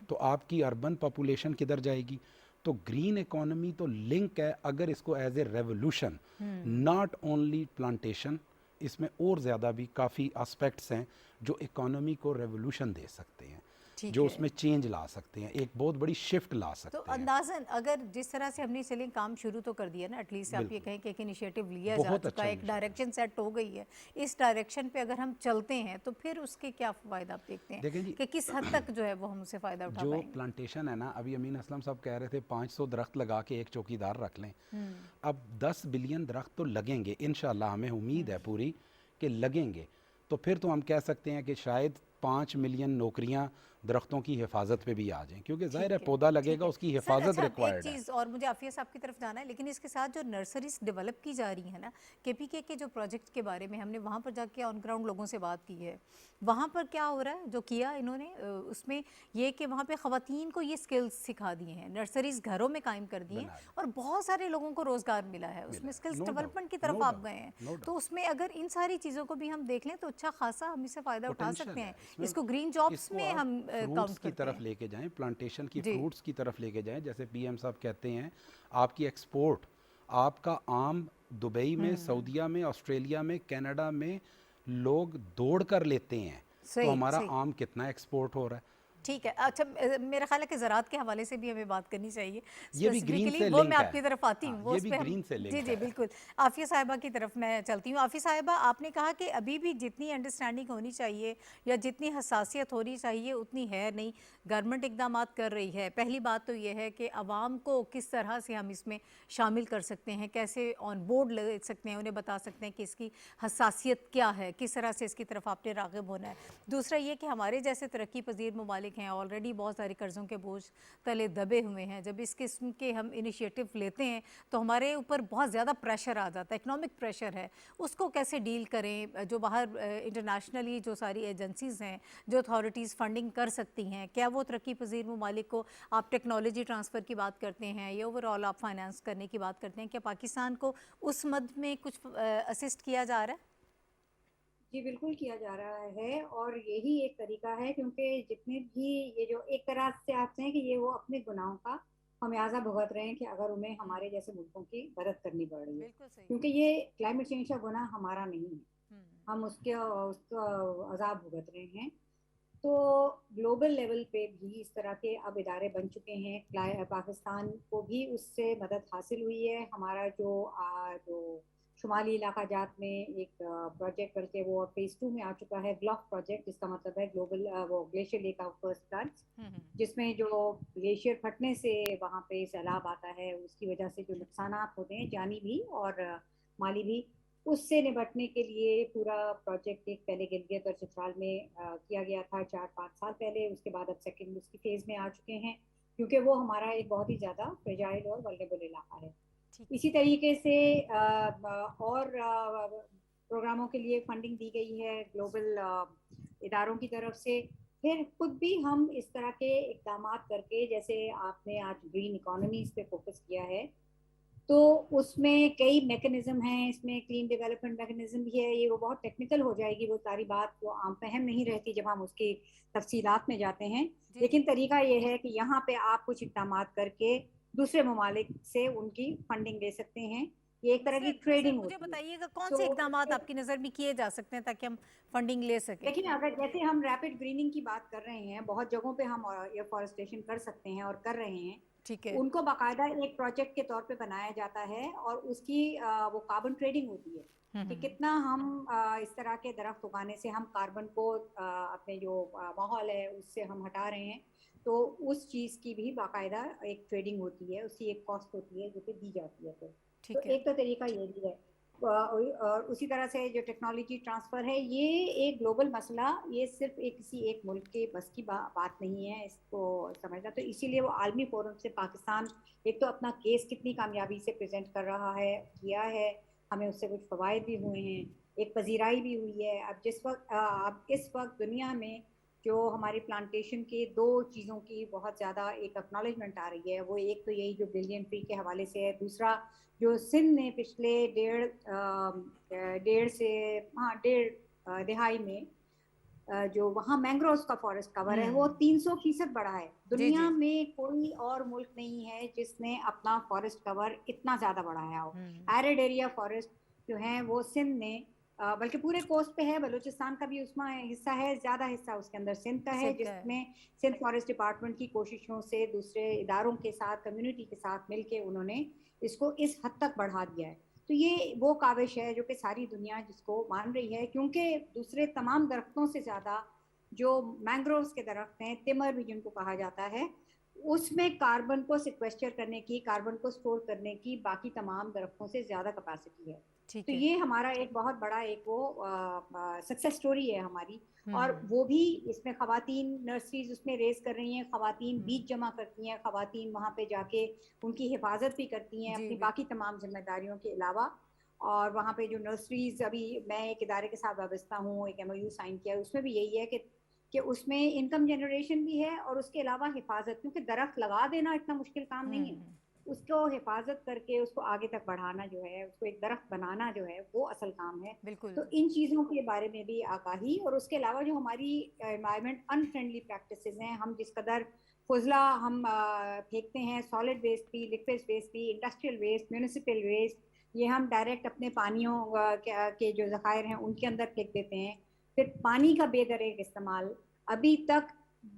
तो आपकी अर्बन पॉपुलेशन किधर जाएगी। तो ग्रीन इकोनॉमी तो लिंक है, अगर इसको as a revolution, not only plantation, इसमें और ज़्यादा भी काफ़ी एस्पेक्ट्स हैं जो इकोनॉमी को रेवोल्यूशन दे सकते हैं, ठीक जो है। उसमें चेंज ला सकते हैं, एक बहुत बड़ी शिफ्ट ला सकते तो हैं। अंदाजन अगर जिस तरह से हमने चलिए काम शुरू तो कर दिया ना, एटलीस्ट आप ये बिल्कुल। कहें कि एक इनिशिएटिव लिया जा बहुत चुका अच्छा है, एक initiative डायरेक्शन सेट हो गई है, इस डायरेक्शन पे अगर हम चलते हैं तो फिर उसके क्या फ़ायदा आप देखते हैं देखें जी, कि किस हद तक जो है वो हम उससे फ़ायदा उठा जो पाएंगे? प्लांटेशन है ना, अभी अमीन असलम साहब कह रहे थे 500 दरख्त लगा के एक चौकीदार रख लें। अब 10 बिलियन दरख्त तो लगेंगे इंशाल्लाह, हमें उम्मीद है पूरी कि लगेंगे। तो फिर तो हम कह सकते हैं कि शायद 5 मिलियन नौकरियां दरख्तों की हिफाजत पे भी आ जाएं, क्योंकि जाहिर है ठीक है, पौधा ठीक लगेगा, है। उसकी सर, हिफाजत अच्छा, एक रिक्वायर्ड है। चीज़ और मुझे आफिया साहब की तरफ जाना है, लेकिन इसके साथ जो नर्सरीज डेवलप की जा रही है ना, केपीके के जो प्रोजेक्ट के बारे में हमने वहाँ पर जाके ऑन ग्राउंड लोगों से बात की है, वहाँ पर क्या हो रहा है जो किया इन्होंने उसमें ये कि वहाँ पे ख़वातीन को ये स्किल्स सिखा दिए हैं, नर्सरीज घरों में कायम कर दिए हैं बना दी। और बहुत सारे लोगों को रोज़गार मिला है, उसमें स्किल्स नो डाउट, डेवलपमेंट की तरफ नो आप डाउट, गए हैं। नो तो डाउट। उसमें अगर इन सारी चीज़ों को भी हम देख लें तो अच्छा खासा हम इससे फ़ायदा उठा पोटेंशियल सकते है हैं, इसमें। इसको ग्रीन जॉब्स इसको में आप हम फ्रूट्स काउंट की करते तरफ हैं। लेके जाएं, प्लांटेशन की जी। फ्रूट्स की तरफ लेके जाएं, जैसे पीएम साहब कहते हैं आपकी एक्सपोर्ट, आपका आम दुबई में, सऊदीया में, ऑस्ट्रेलिया में, कनाडा में लोग दौड़ कर लेते हैं, तो सही, हमारा सही। आम कितना एक्सपोर्ट हो रहा है। ठीक है। अच्छा, मेरा ख्याल है कि ज़राअत के हवाले से भी हमें बात करनी चाहिए ये भी ग्रीन स्पेसिफिकली, से वो मैं लिंक है। आपकी तरफ आती हाँ, हूँ, वो ये उस भी पे हम ग्रीन से जी लिंक जी है। बिल्कुल। आफिया साहिबा की तरफ मैं चलती हूँ। आफिया साहिबा, आपने कहा कि अभी भी जितनी अंडरस्टैंडिंग होनी चाहिए या जितनी हसासियत होनी चाहिए उतनी है नहीं, गवर्नमेंट इकदाम कर रही है। पहली बात तो ये है कि आवाम को किस तरह से हम इसमें शामिल कर सकते हैं, कैसे ऑन बोर्ड ले सकते हैं, उन्हें बता सकते हैं कि इसकी हसासियत क्या है, किस तरह से इसकी तरफ आपने राग़िब होना है। दूसरा ये कि हमारे जैसे तरक्की पजीर ममालिक हैं, ऑलरेडी बहुत सारे कर्ज़ों के बोझ तले दबे हुए हैं, जब इस किस्म के हम इनिशिएटिव लेते हैं तो हमारे ऊपर बहुत ज़्यादा प्रेशर आ जाता है, इकनॉमिक प्रेशर है, उसको कैसे डील करें? जो बाहर इंटरनेशनली जो सारी एजेंसीज़ हैं, जो अथॉरिटीज़ फंडिंग कर सकती हैं, क्या वो तरक्की पजीर ममालिक को, आप टेक्नोलॉजी ट्रांसफ़र की बात करते हैं या ओवरऑल आप फाइनेंस करने की बात करते हैं, क्या पाकिस्तान को उस मद में कुछ असिस्ट किया जा रहा है? जी बिल्कुल किया जा रहा है और यही एक तरीका है, क्योंकि जितने भी ये जो एक तरह से आप कहें कि ये वो अपने गुनाहों का खमियाजा भुगत रहे हैं कि अगर उन्हें हमारे जैसे मुल्कों की मदद करनी पड़ रही है, बिल्कुल सही। क्योंकि ये क्लाइमेट चेंज का गुनाह हमारा नहीं है, हम्म। हम उसका अजाब भुगत रहे हैं। तो ग्लोबल लेवल पे भी इस तरह के अब इदारे बन चुके हैं, पाकिस्तान को भी उससे मदद हासिल हुई है। हमारा जो शुमाली इलाका जात में एक प्रोजेक्ट करके वो फेज 2 में आ चुका है, ग्लोफ प्रोजेक्ट, जिसका मतलब है ग्लोबल वो glacier lake of first floods, जिसमें जो ग्लेशियर फटने से वहाँ पे सैलाब आता है, उसकी वजह से जो नुकसान होते हैं जानी भी और माली भी, उससे निपटने के लिए पूरा प्रोजेक्ट एक पहले गिलगित और चित्राल में किया गया था 4-5 साल पहले। उसके बाद अब सेकंड उसकी फेज में आ चुके हैं, क्योंकि वो हमारा एक बहुत ही ज़्यादा फ्रेजाइल और वल्नरेबल इलाका है। इसी तरीके से और प्रोग्रामों के लिए फंडिंग दी गई है ग्लोबल इदारों की तरफ से। फिर खुद भी हम इस तरह के इकदाम करके, जैसे आपने आज ग्रीन इकोनॉमीज पे फोकस किया है, तो उसमें कई मैकेनिज्म हैं, इसमें क्लीन डेवलपमेंट मैकेनिज्म भी है। ये वो बहुत टेक्निकल हो जाएगी वो सारी बात, वो आम फहम नहीं रहती जब हम उसकी तफसीलात में जाते हैं, लेकिन तरीका ये है कि यहाँ पे आप कुछ इकदाम करके दूसरे ममालिक से उनकी फंडिंग ले सकते हैं। ये एक तरह की ट्रेडिंग मुझे होती है। बताइएगा कौन से तो इकदाम आपकी नज़र में किए जा सकते हैं ताकि हम फंडिंग ले सकें? देखिए, अगर जैसे हम रैपिड ग्रीनिंग की बात कर रहे हैं, बहुत जगहों पे हम एफॉरेस्टेशन कर सकते हैं और कर रहे हैं, ठीक है। उनको बाकायदा एक प्रोजेक्ट के तौर पे बनाया जाता है और उसकी वो कार्बन ट्रेडिंग होती है कि कितना हम इस तरह के दरख्त उगाने से हम कार्बन को अपने जो माहौल है उससे हम हटा रहे हैं, तो उस चीज़ की भी बाकायदा एक ट्रेडिंग होती है, उसकी एक कॉस्ट होती है जो कि दी जाती है। तो ठीक है। एक तो तरीका ये भी है। और उसी तरह से जो टेक्नोलॉजी ट्रांसफ़र है, ये एक ग्लोबल मसला, ये सिर्फ एक किसी एक मुल्क के बस की बात नहीं है इसको समझना। तो इसीलिए वो आलमी फोरम से पाकिस्तान एक तो अपना केस कितनी कामयाबी से प्रेजेंट कर रहा है, किया है, हमें उससे कुछ फ़वाइद भी हुए हैं, एक पजीराई भी हुई है। अब इस वक्त दुनिया में जो हमारी प्लांटेशन के 2 चीज़ों की बहुत ज़्यादा एक एक्नॉलेजमेंट आ रही है, वो एक तो यही जो बिलियन ट्री के हवाले से है, दूसरा जो सिंध ने पिछले डेढ़ से डेढ़ दिहाई में जो वहाँ मैंग्रोव्स का फॉरेस्ट कवर है वो 300% बढ़ा है। दुनिया जी। में कोई और मुल्क नहीं है जिसने अपना फॉरेस्ट कवर इतना ज्यादा बढ़ाया हो। एरिड एरिया फॉरेस्ट जो है वो सिंध ने बल्कि पूरे कोस्ट पे है, बलूचिस्तान का भी उसमें हिस्सा है, ज्यादा हिस्सा उसके अंदर सिंध का है, जिसमें सिंध फॉरेस्ट डिपार्टमेंट की कोशिशों से दूसरे इदारों के साथ, कम्युनिटी के साथ मिलके उन्होंने इसको इस हद तक बढ़ा दिया है। तो ये वो काविश है जो कि सारी दुनिया जिसको मान रही है, क्योंकि दूसरे तमाम दरख्तों से ज्यादा जो मैंग्रोव्स के दरख्त हैं, तिमर भी जिनको कहा जाता है, उसमें कार्बन को सिक्वेस्टर करने की, कार्बन को स्टोर करने की बाकी तमाम दरख्तों से ज्यादा कैपेसिटी है। तो ये हमारा एक बहुत बड़ा एक वो सक्सेस स्टोरी है हमारी। और वो भी इसमें खवातीन नर्सरीज उसमें रेस कर रही हैं, खवातीन बीज जमा करती हैं, खवातीन वहाँ पे जाके उनकी हिफाजत भी करती हैं अपनी बाकी तमाम जिम्मेदारियों के अलावा। और वहाँ पे जो नर्सरीज, अभी मैं एक इदारे के साथ वाबस्ता हूँ, एक MOU साइन किया है, उसमें भी यही है कि उसमें इनकम जनरेशन भी है और उसके अलावा हिफाजत, क्योंकि दरख्त लगा देना इतना मुश्किल काम नहीं है, उसको हिफाजत करके उसको आगे तक बढ़ाना जो है, उसको एक दरख्त बनाना जो है, वो असल काम है। तो इन चीज़ों के बारे में भी आगाही, और उसके अलावा जो हमारी एनवायरनमेंट अनफ्रेंडली प्रैक्टिसेस हैं, हम जिस कदर फुजला हम फेंकते हैं, सॉलिड वेस्ट भी, लिक्विड वेस्ट भी, इंडस्ट्रियल वेस्ट, म्यूनिसिपल वेस्ट, ये हम डायरेक्ट अपने पानियों के जो ज़खायर हैं उनके अंदर फेंक देते हैं। फिर पानी का बेदरेक इस्तेमाल, अभी तक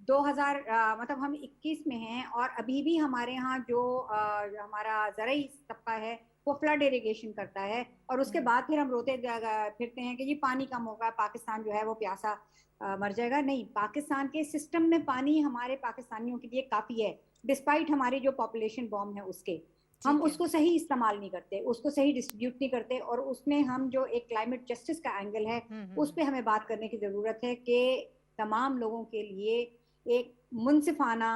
2000 मतलब हम 21 में हैं और अभी भी हमारे यहाँ जो हमारा ज़राई तबका है वो फ्लड इरिगेशन करता है, और उसके बाद फिर हम रोते फिरते हैं कि ये पानी कम होगा, पाकिस्तान जो है वो प्यासा मर जाएगा। नहीं, पाकिस्तान के सिस्टम में पानी हमारे पाकिस्तानियों के लिए काफ़ी है, डिस्पाइट हमारी जो पॉपुलेशन बॉम्ब है उसके। हम उसको सही इस्तेमाल नहीं करते, उसको सही डिस्ट्रीब्यूट नहीं करते, और उसमें हम जो एक क्लाइमेट जस्टिस का एंगल है उस पर हमें बात करने की ज़रूरत है कि तमाम लोगों के लिए एक मुनसिफाना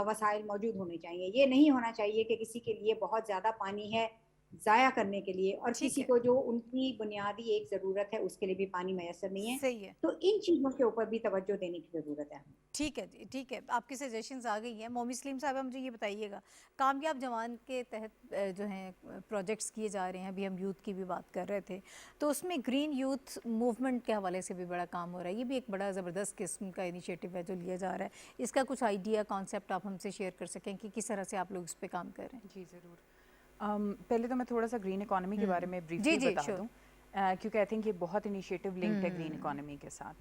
वसाइल मौजूद होने चाहिए। ये नहीं होना चाहिए कि किसी के लिए बहुत ज़्यादा पानी है ज़ाया करने के लिए और किसी को जो उनकी बुनियादी एक ज़रूरत है उसके लिए भी पानी मैसर नहीं है। सही है। तो इन चीज़ों के ऊपर भी तवज्जो देने की ज़रूरत है। ठीक है जी, ठीक है, आपकी सजेशंस आ गई हैं। मोमी सलीम साहब, मुझे ये बताइएगा, कामयाब जवान के तहत जो हैं प्रोजेक्ट्स किए जा रहे हैं, अभी हम यूथ की भी बात कर रहे थे, तो उसमें ग्रीन यूथ मूवमेंट के हवाले से भी बड़ा काम हो रहा है। ये भी एक बड़ा ज़बरदस्त किस्म का इनिशिएटिव है जो लिया जा रहा है। इसका कुछ आइडिया, कॉन्सेप्ट आप हमसे शेयर कर सकें कि किस तरह से आप लोग इस पर काम कर रहे हैं? जी ज़रूर। पहले तो मैं थोड़ा सा ग्रीन इकोनॉमी के बारे में ब्रीफली बता दूं, क्योंकि आई थिंक ये बहुत इनिशिएटिव लिंक्ड है ग्रीन इकोनॉमी के साथ।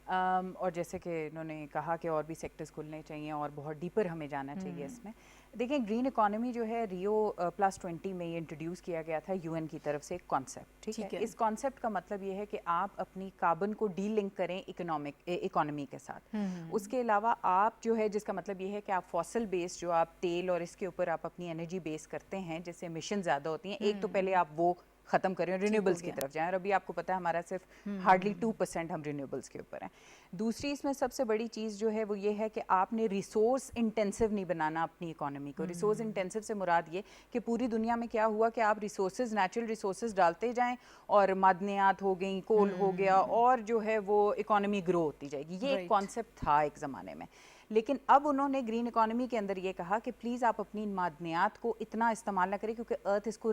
और जैसे कि इन्होंने कहा कि और भी सेक्टर्स खुलने चाहिए और बहुत डीपर हमें जाना चाहिए इसमें। देखिए, ग्रीन इकोनॉमी जो है Rio+20 में ये इंट्रोड्यूस किया गया था UN की तरफ से एक कॉन्सेप्ट, ठीक है। इस कॉन्सेप्ट का मतलब ये है कि आप अपनी कार्बन को डी लिंक करें इकोनॉमी के साथ। उसके अलावा आप जो है, जिसका मतलब ये है कि आप फॉसिल बेस्ड जो आप तेल और इसके ऊपर आप अपनी एनर्जी बेस करते हैं जिससे एमिशन ज़्यादा होती हैं, एक तो पहले आप वो ख़त्म करें, रिन्यूएबल्स की तरफ जाएं, और अभी आपको पता है हमारा सिर्फ हार्डली 2% हम रिन्यूएबल्स के ऊपर हैं। दूसरी इसमें सबसे बड़ी चीज़ जो है वो ये है कि आपने रिसोर्स इंटेंसिव नहीं बनाना अपनी इकोनॉमी को। रिसोर्स इंटेंसिव से मुराद ये कि पूरी दुनिया में क्या हुआ कि आप रिसोर्सेज, नेचुरल रिसोर्सेज डालते जाएं और मादनियात हो गई, कोल हो गया, और जो है वो इकोनॉमी ग्रो होती जाएगी। ये एक कॉन्सेप्ट था एक ज़माने में, लेकिन अब उन्होंने ग्रीन इकोनॉमी के अंदर ये कहा कि प्लीज़ आप अपनी मादनियात को इतना इस्तेमाल ना करें, क्योंकि अर्थ इसको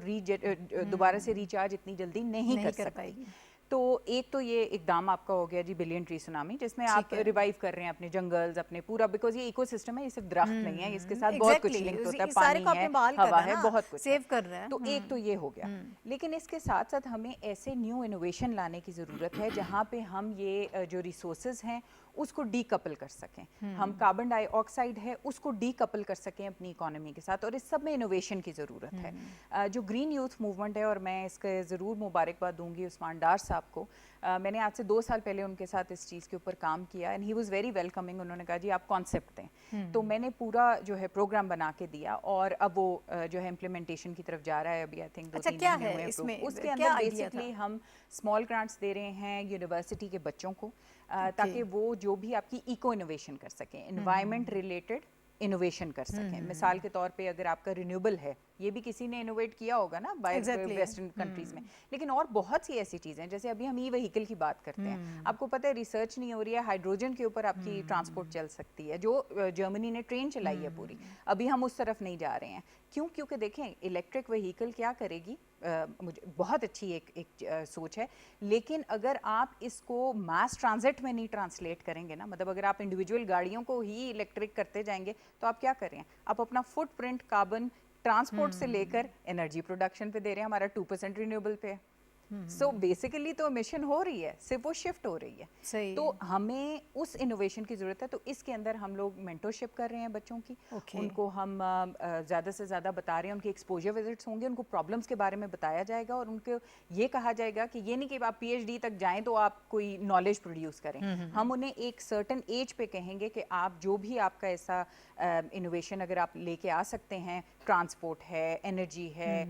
दोबारा से रिचार्ज इतनी जल्दी नहीं कर सकती। तो एक तो ये इकदाम आपका हो गया जी बिलियन ट्री सुनामी, जिसमें आप रिवाइव कर रहे हैं अपने जंगल्स, अपने पूरा, बिकॉज ये इकोसिस्टम है, ये सिर्फ दरख्त नहीं है, इसके साथ बहुत कुछ लिंक होता है, पानी है, हवा है, बहुत कुछ सेव कर रहे हैं। तो एक तो ये हो गया, लेकिन इसके साथ साथ हमें ऐसे न्यू इनोवेशन लाने की ज़रूरत है जहाँ पे हम ये जो रिसोर्सेज हैं उसको डीकपल कर सकें। हम कार्बन डाइऑक्साइड है उसको डीकपल कर सकें अपनी इकोनॉमी के साथ, और इस सब में इनोवेशन की ज़रूरत है। जो ग्रीन यूथ मूवमेंट है, और मैं इसके ज़रूर मुबारकबाद दूंगी उस्मान डार साहब को। मैंने आज से 2 साल पहले उनके साथ इस चीज़ के ऊपर काम किया, and he was very welcoming. उन्होंने कहा जी आप कॉन्सेप्ट दें, तो मैंने पूरा जो है प्रोग्राम बना के दिया, और अब वो जो है इम्प्लीमेंटेशन की तरफ जा रहा है। अभी आई थिंक 2-3 महीने हुए हैं। उसके अंदर बेसिकली हम स्मॉल ग्रांट्स दे रहे हैं यूनिवर्सिटी के बच्चों को, ताकि वो जो भी आपकी इको इनोवेशन कर सकें, एनवायरनमेंट रिलेटेड इनोवेशन कर सकें। मिसाल के तौर पे अगर आपका रिन्यूएबल है, ये भी किसी ने इनोवेट किया होगा ना बाय वेस्टर्न कंट्रीज में, लेकिन और बहुत सी ऐसी चीज़ें, जैसे अभी हम ई व्हीकल की बात करते हैं, आपको पता है रिसर्च नहीं हो रही है, हाइड्रोजन के ऊपर आपकी ट्रांसपोर्ट चल सकती है, जो जर्मनी ने ट्रेन चलाई है पूरी। अभी हम उस तरफ नहीं जा रहे हैं, क्यों? क्योंकि देखें इलेक्ट्रिक व्हीकल क्या करेगी, मुझे बहुत अच्छी एक सोच है, लेकिन अगर आप इसको मास ट्रांजिट में नहीं ट्रांसलेट करेंगे ना, मतलब अगर आप इंडिविजुअल गाड़ियों को ही इलेक्ट्रिक करते जाएंगे तो आप क्या करें, आप अपना फुटप्रिंट कार्बन ट्रांसपोर्ट से लेकर एनर्जी प्रोडक्शन पे दे रहे हैं, हमारा 2% रिन्यूएबल पे है। सो बेसिकली तो मिशन हो रही है, सिर्फ वो शिफ्ट हो रही है। सही तो हमें उस इनोवेशन की ज़रूरत है। तो इसके अंदर हम लोग मेंटरशिप कर रहे हैं बच्चों की। Okay. उनको हम ज़्यादा से ज़्यादा बता रहे हैं, उनके एक्सपोजर विजिट्स होंगे, उनको प्रॉब्लम्स के बारे में बताया जाएगा और उनको ये कहा जाएगा कि ये नहीं कि आप PhD तक जाएं तो आप कोई नॉलेज प्रोड्यूस करें। हम उन्हें एक सर्टन एज पे कहेंगे कि आप जो भी आपका ऐसा इनोवेशन अगर आप लेके आ सकते हैं, ट्रांसपोर्ट है, एनर्जी है,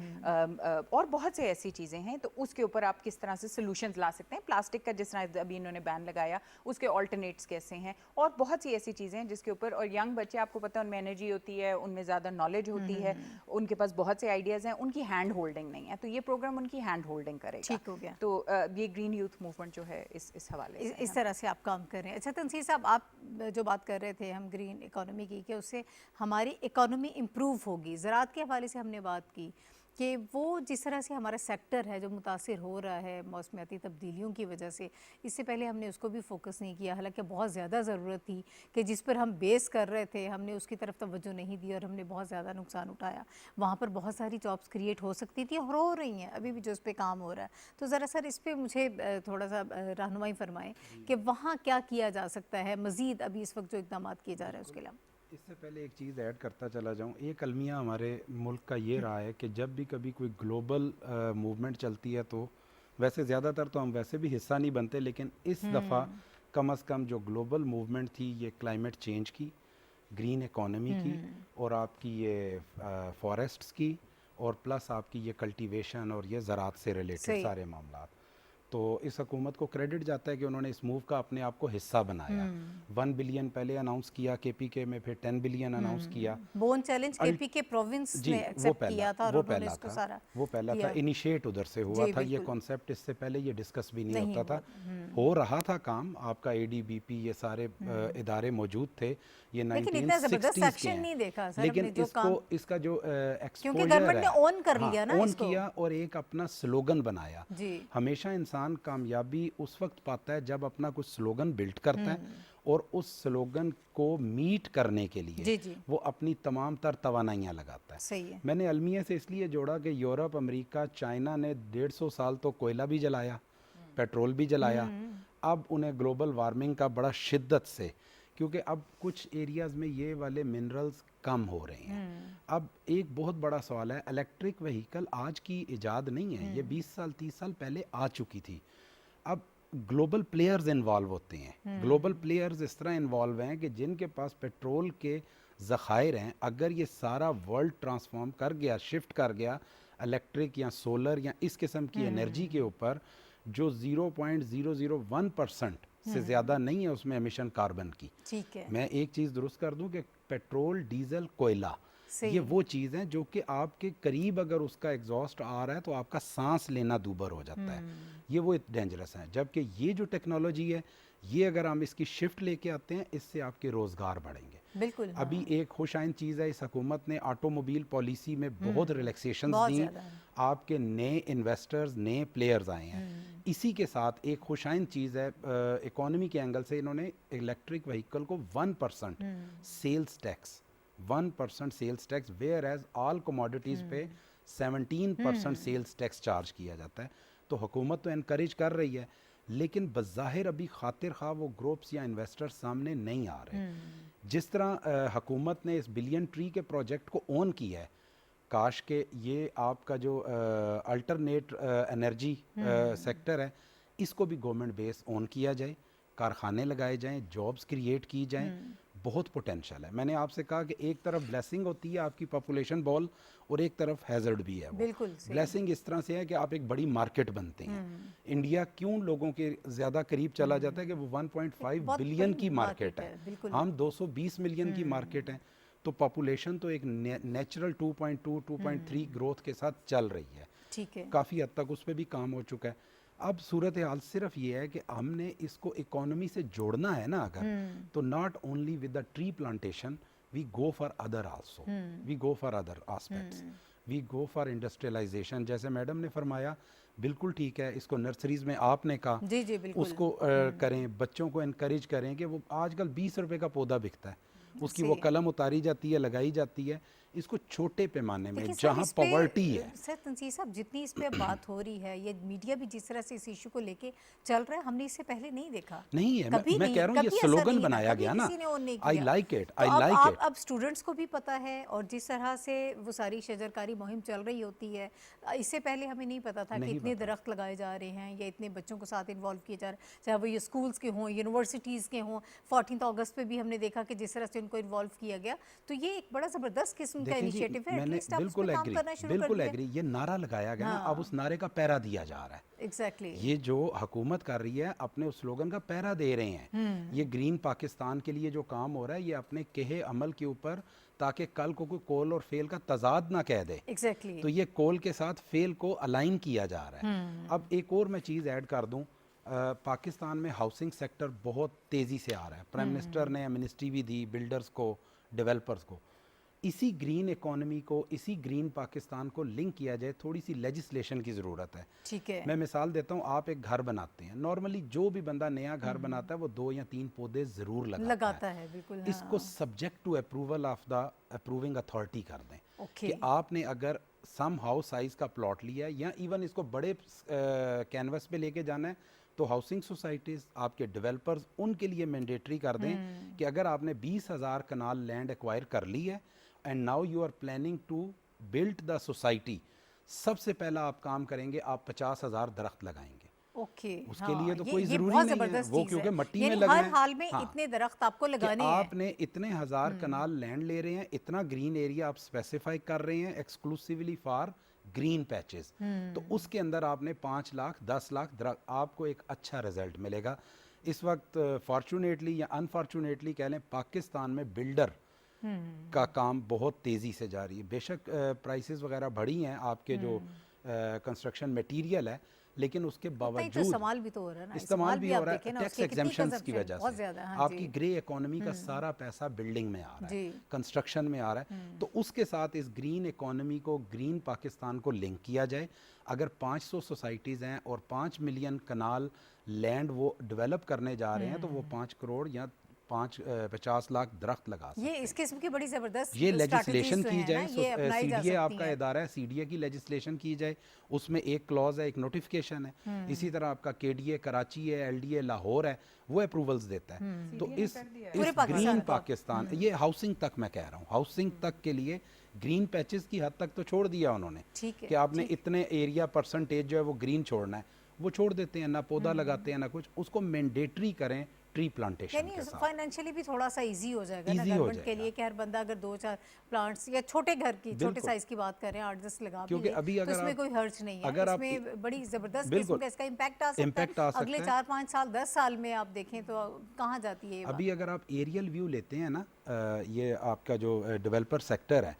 और बहुत से ऐसी चीज़ें हैं, तो उसके ऊपर आप किस तरह से सोल्यूशंस ला सकते हैं। प्लास्टिक का जिस तरह अभी इन्होंने बैन लगाया, उसके ऑल्टरनेट्स कैसे हैं, और बहुत सी ऐसी चीज़ें हैं जिसके ऊपर, और यंग बच्चे आपको पता है उनमें एनर्जी होती है, उनमें ज़्यादा नॉलेज होती है, उनके पास बहुत से आइडियाज़ हैं, उनकी हैंड होल्डिंग नहीं है, तो ये प्रोग्राम उनकी हैंड होल्डिंग करेगा। ठीक हो गया। तो ये ग्रीन यूथ मूवमेंट जो है इस हवाले से इस तरह से आप काम कर रहे हैं। अच्छा तनसीर साहब, आप जो बात कर रहे थे हम ग्रीन इकोनॉमी की, कि उससे हमारी इकोनॉमी इम्प्रूव होगी। ज़राअत के हवाले से हमने बात की कि वो जिस तरह से हमारा सेक्टर है जो मुतासिर हो रहा है मौसमियाती तब्दीलियों की वजह से, इससे पहले हमने उसको भी फोकस नहीं किया, हालांकि बहुत ज़्यादा ज़रूरत थी कि जिस पर हम बेस कर रहे थे हमने उसकी तरफ तवज्जो नहीं दी और हमने बहुत ज़्यादा नुकसान उठाया। वहाँ पर बहुत सारी जॉब्स क्रिएट हो सकती थी और हो रही हैं अभी भी जो इस पर काम हो रहा है। तो ज़रा सर इस पर मुझे थोड़ा सा रहनुमाई फरमाएँ कि वहाँ क्या किया जा सकता है मज़ीद, अभी इस वक्त जो इकदाम किए जा रहे हैं उसके अलावा। इससे पहले एक चीज़ ऐड करता चला जाऊं, एक अलमिया हमारे मुल्क का ये रहा है कि जब भी कभी कोई ग्लोबल मूवमेंट चलती है तो वैसे ज़्यादातर तो हम वैसे भी हिस्सा नहीं बनते, लेकिन इस दफ़ा कम अज़ कम जो ग्लोबल मूवमेंट थी ये क्लाइमेट चेंज की, ग्रीन इकोनॉमी की, और आपकी ये फॉरेस्ट्स की, और प्लस आपकी ये कल्टीवेशन और ये ज़राअत से रिलेटेड सारे मामला। तो इस हुकूमत को क्रेडिट जाता है कि उन्होंने इस मूव का अपने आप को हिस्सा बनाया। 1 बिलियन पहले अनाउंस किया KPK में, फिर 10 बिलियन अनाउंस किया। बोन चैलेंज KPK प्रोविंस ने एक्सेप्ट किया था और उन्होंने इसको सारा वो पहला था, इनिशिएट उधर से हुआ था ये कॉन्सेप्ट। इससे पहले ये डिस्कस भी नहीं होता था, हो रहा था काम। आपका ADBP ये सारे इदारे मौजूद थे, ये 1960s के नहीं देखा सर, लेकिन इसका जो क्योंकि गवर्नमेंट ने ओन कर लिया ना, ओन किया और एक अपना स्लोगन बनाया। हमेशा इंसान कामयाबी उस वक्त पाता है जब अपना कुछ स्लोगन बिल्ड करता है और उस स्लोगन को मीट करने के लिए वो अपनी तमाम तर तवानाइयाँ लगाता है। सही है। मैंने अलमिया से इसलिए जोड़ा कि यूरोप, अमेरिका, चाइना ने 150 साल तो कोयला भी जलाया, पेट्रोल भी जलाया। अब उन्हें ग्लोबल वार्मिंग का बड़ा शिद्दत से, क्योंकि अब कुछ एरियाज़ में ये वाले मिनरल्स कम हो रहे हैं। अब एक बहुत बड़ा सवाल है, इलेक्ट्रिक व्हीकल आज की इजाद नहीं है, ये 20 साल 30 साल पहले आ चुकी थी। अब ग्लोबल प्लेयर्स इन्वॉल्व होते हैं। ग्लोबल प्लेयर्स इस तरह इन्वॉल्व हैं कि जिनके पास पेट्रोल के ज़खायर हैं, अगर ये सारा वर्ल्ड ट्रांसफॉर्म कर गया, शिफ्ट कर गया इलेक्ट्रिक या सोलर या इस किस्म की एनर्जी के ऊपर, जो 0.001% से ज़्यादा नहीं है उसमें एमिशन कार्बन की। ठीक है। मैं एक चीज़ दुरुस्त कर दूं कि पेट्रोल, डीजल, कोयला ये वो चीज़ है जो कि आपके करीब अगर उसका एग्जॉस्ट आ रहा है तो आपका सांस लेना दूभर हो जाता है, ये वो डेंजरस है। जबकि ये जो टेक्नोलॉजी है, ये अगर हम इसकी शिफ्ट लेके आते हैं, इससे आपके रोज़गार बढ़ेंगे। बिल्कुल। अभी एक खुशाइन चीज़ है, इस हुकूमत ने ऑटोमोबाइल पॉलिसी में बहुत रिलैक्सेशंस दी, आपके नए इन्वेस्टर्स, नए प्लेयर्स आए हैं। इसी के साथ एक खुशाइन चीज़ है, इकोनॉमी के एंगल से इन्होंने इलेक्ट्रिक व्हीकल को 1% sales tax, 1% sales tax, whereas all commodities pay 17% sales tax charge किया जाता है। तो हुकूमत तो इनकरेज कर रही है, लेकिन बज़ाहिर अभी खातिर खा वो ग्रुप्स या इन्वेस्टर्स सामने नहीं आ रहे। जिस तरह हुकूमत ने इस बिलियन ट्री के प्रोजेक्ट को ओन किया है, काश के ये आपका जो अल्टरनेट एनर्जी सेक्टर है, इसको भी गवर्नमेंट बेस ओन किया जाए, कारखाने लगाए जाएं, जॉब्स क्रिएट की जाएं। बहुत पोटेंशियल है। मैंने आपसे कहा कि एक तरफ ब्लेसिंग होती है आपकी पॉपुलेशन बॉल, और एक तरफ हैजर्ड भी है। बिल्कुल। ब्लेसिंग इस तरह से है कि आप एक बड़ी मार्केट बनते हैं। इंडिया क्यों लोगों के ज़्यादा करीब चला जाता है कि वो 1.5 बिलियन की मार्केट है, हम 220 मिलियन की मार्केट है। तो पॉपुलेशन तो एक नेचुरल 2.2, 2.3 ग्रोथ के साथ चल रही है। ठीक है। काफ़ी हद तक उस पर भी काम हो चुका है। अब सूरत हाल सिर्फ ये है कि हमने इसको इकोनॉमी से जोड़ना है ना अगर, तो not only with the tree plantation, we go for other also, we go for other aspects. We go for industrialization. जैसे मैडम ने फरमाया बिल्कुल ठीक है, इसको नर्सरीज़ में आपने कहा जी जी बिल्कुल। उसको करें, बच्चों को इनकरेज करें कि वो आजकल 20 रुपए का पौधा बिकता है, उसकी वो सही। कलम उतारी जाती है, लगाई जाती है। इसको छोटे पैमाने में देखिए सर, जहाँ इस पे पॉवर्टी है, सर तंजीर साहब, जितनी इस पे अब बात हो रही है, ये मीडिया भी जिस तरह से इस इशू को लेके चल रहा है, हमने इससे पहले नहीं देखा। नहीं है। कभी मैं नहीं, कह रहा हूँ ये कभी ऐसा स्लोगन नहीं है ना, बनाया कभी गया ना, किसी ने ओन नहीं आई किया। लाइक इट, तो आई लाइक इट। अब स्टूडेंट्स को भी पता है, और जिस तरह से वो सारी शजरकारी मुहिम चल रही होती है, इससे पहले हमें नहीं पता था कि नहीं इतने पता। दरख्त लगाए जा रहे हैं या इतने बच्चों को साथ इन्वॉल्व किए जा रहे हैं, चाहे वो ये स्कूल्स के हों, यूनिवर्सिटीज़ के हों। 14 अगस्त पे भी हमने देखा कि जिस तरह से उनको इन्वॉल्व किया गया, तो ये एक बड़ा ज़बरदस्त किस्म का देखिए जी, इनिशिएटिव है। मैंने एटलीस्ट आप इस पे बिल्कुल काम एग्री, करना शुरू कर बिल्कुल दिया। एग्री। ये नारा लगाया गया ना, अब हाँ। उस नारे का पैरा दिया जा रहा है। एग्जैक्टली। ये जो हुकूमत कर रही है अपने उस स्लोगन का पैरा दे रहे हैं। ये ग्रीन पाकिस्तान के लिए जो काम हो रहा है, ये अपने कहे अमल के ऊपर, ताकि कल को कोई कोल और फेल का तजाद ना कह दे। एग्जैक्टली। तो ये कोल के साथ फेल को अलाइन किया जा रहा है। अब एक और मैं चीज़ ऐड कर दूं, पाकिस्तान में हाउसिंग सेक्टर बहुत तेज़ी से आ रहा है। प्राइम मिनिस्टर ने मिनिस्ट्री भी दी बिल्डर्स को, डेवलपर्स को। इसी ग्रीन इकोनॉमी को, इसी ग्रीन पाकिस्तान को लिंक किया जाए, थोड़ी सी लेजिस्लेशन की ज़रूरत है। ठीक है। मैं मिसाल देता हूँ, आप एक घर बनाते हैं, नॉर्मली जो भी बंदा नया घर बनाता है वो 2 या 3 पौधे ज़रूर लगाता है। बिल्कुल। इसको subject to approval of the approving authority कर दें ओके। कि आपने अगर सम हाउस साइज़ का प्लॉट लिया है, या इवन इसको बड़े कैनवस पे लेके जाना है, तो हाउसिंग सोसाइटीज़, आपके डेवलपर्स, उनके लिए मैंडेटरी कर दें कि अगर आपने 20,000 कनाल लैंड एक्वायर कर ली है and now you are planning to build the society, सबसे पहला आप काम करेंगे, आप 50,000 दरख्त लगाएंगे। ओके। उसके लिए तो ये कोई ज़रूरी बहुत नहीं है, ज़बरदस्त वो चीज़ क्योंकि है। मट्टी में यानी लगना हर है। हाल में हाँ, इतने दरख्त आपको कि लगाने हैं। आपने इतने हज़ार कनाल लैंड ले रहे हैं, इतना ग्रीन एरिया आप स्पेसिफाई कर रहे हैं एक्सक्लूसिवली फॉर ग्रीन पैचेस, तो उसके अंदर आपने 5 लाख 10 लाख दरख्त, आपको एक अच्छा रिजल्ट मिलेगा। इस वक्त फॉर्चुनेटली या अनफॉर्चुनेटली कह लें, पाकिस्तान में बिल्डर का काम बहुत तेज़ी से जारी है। बेशक प्राइसेस वगैरह बढ़ी हैं, आपके जो कंस्ट्रक्शन मटेरियल है, लेकिन उसके उतना ही तो बावजूद इस्तेमाल भी तो हो रहा है ना। इस्तेमाल भी आप हो रहा देखें है ना, टैक्स उसकी कितनी एग्जेम्पशंस की consumption वजह बहुत से। ज़्यादा। हाँ आपकी जी। ग्रे इकोनॉमी का सारा पैसा बिल्डिंग में आ रहा है, जी। कंस्ट्रक्शन में आ रहा है। तो उसके साथ इस ग्रीन इकोनॉमी को, ग्रीन पाकिस्तान को लिंक किया जाए। अगर 500 सोसाइटीज़ हैं और 5 मिलियन कनाल लैंड वो डेवलप करने जा रहे हैं, तो वो 5 करोड़ या 50 लाख दरख्त लगा सकते ये हैं। इस किस्म की बड़ी ज़बरदस्त ये strategies लेजिस्लेशन जो की हैं जाए, ना, ये अपनाई जा सीडीए सकती आपका हैं। इदारा है, सीडीए की लेजिस्लेशन की जाए, उसमें एक क्लॉज है, एक नोटिफिकेशन है। इसी तरह आपका केडीए कराची है, एलडीए लाहौर है, वो अप्रूवल्स देता है। तो इस पूरे पाकिस्तान ग्रीन को। पाकिस्तान, ये हाउसिंग तक मैं कह रहा हूँ, हाउसिंग तक के लिए ग्रीन पैचेस की हद तक तो छोड़ दिया उन्होंने ठीक है, कि आपने इतने एरिया परसेंटेज जो है वो ग्रीन छोड़ना है, वो छोड़ देते हैं, ना पौधा लगाते हैं ना कुछ। उसको मैंडेटरी करें ट्री प्लांटेशन यानी के साथ। फाइनेंशियली भी थोड़ा सा इजी हो जाएगा ना Easy हो गवर्नमेंट के लिए, कि हर बंदा अगर 2-4 प्लांट्स या छोटे घर की, छोटे बिल्कुल। साइज की बात करें, 8-10 लगा भी क्योंकि ले, अभी तो अगर इसमें आप- कोई हर्ज नहीं है। अगर आप- इसमें बड़ी ज़बरदस्त किस्म बिल्कुल। का इसका इम्पैक्ट आ सकता इम्पैक्ट है। आ सकता अगले है। 4-5 साल 10 साल में आप देखें तो कहाँ जाती है ये बात? अभी अगर आप एरियल व्यू लेते हैं ना, ये आपका जो डेवलपर सेक्टर है,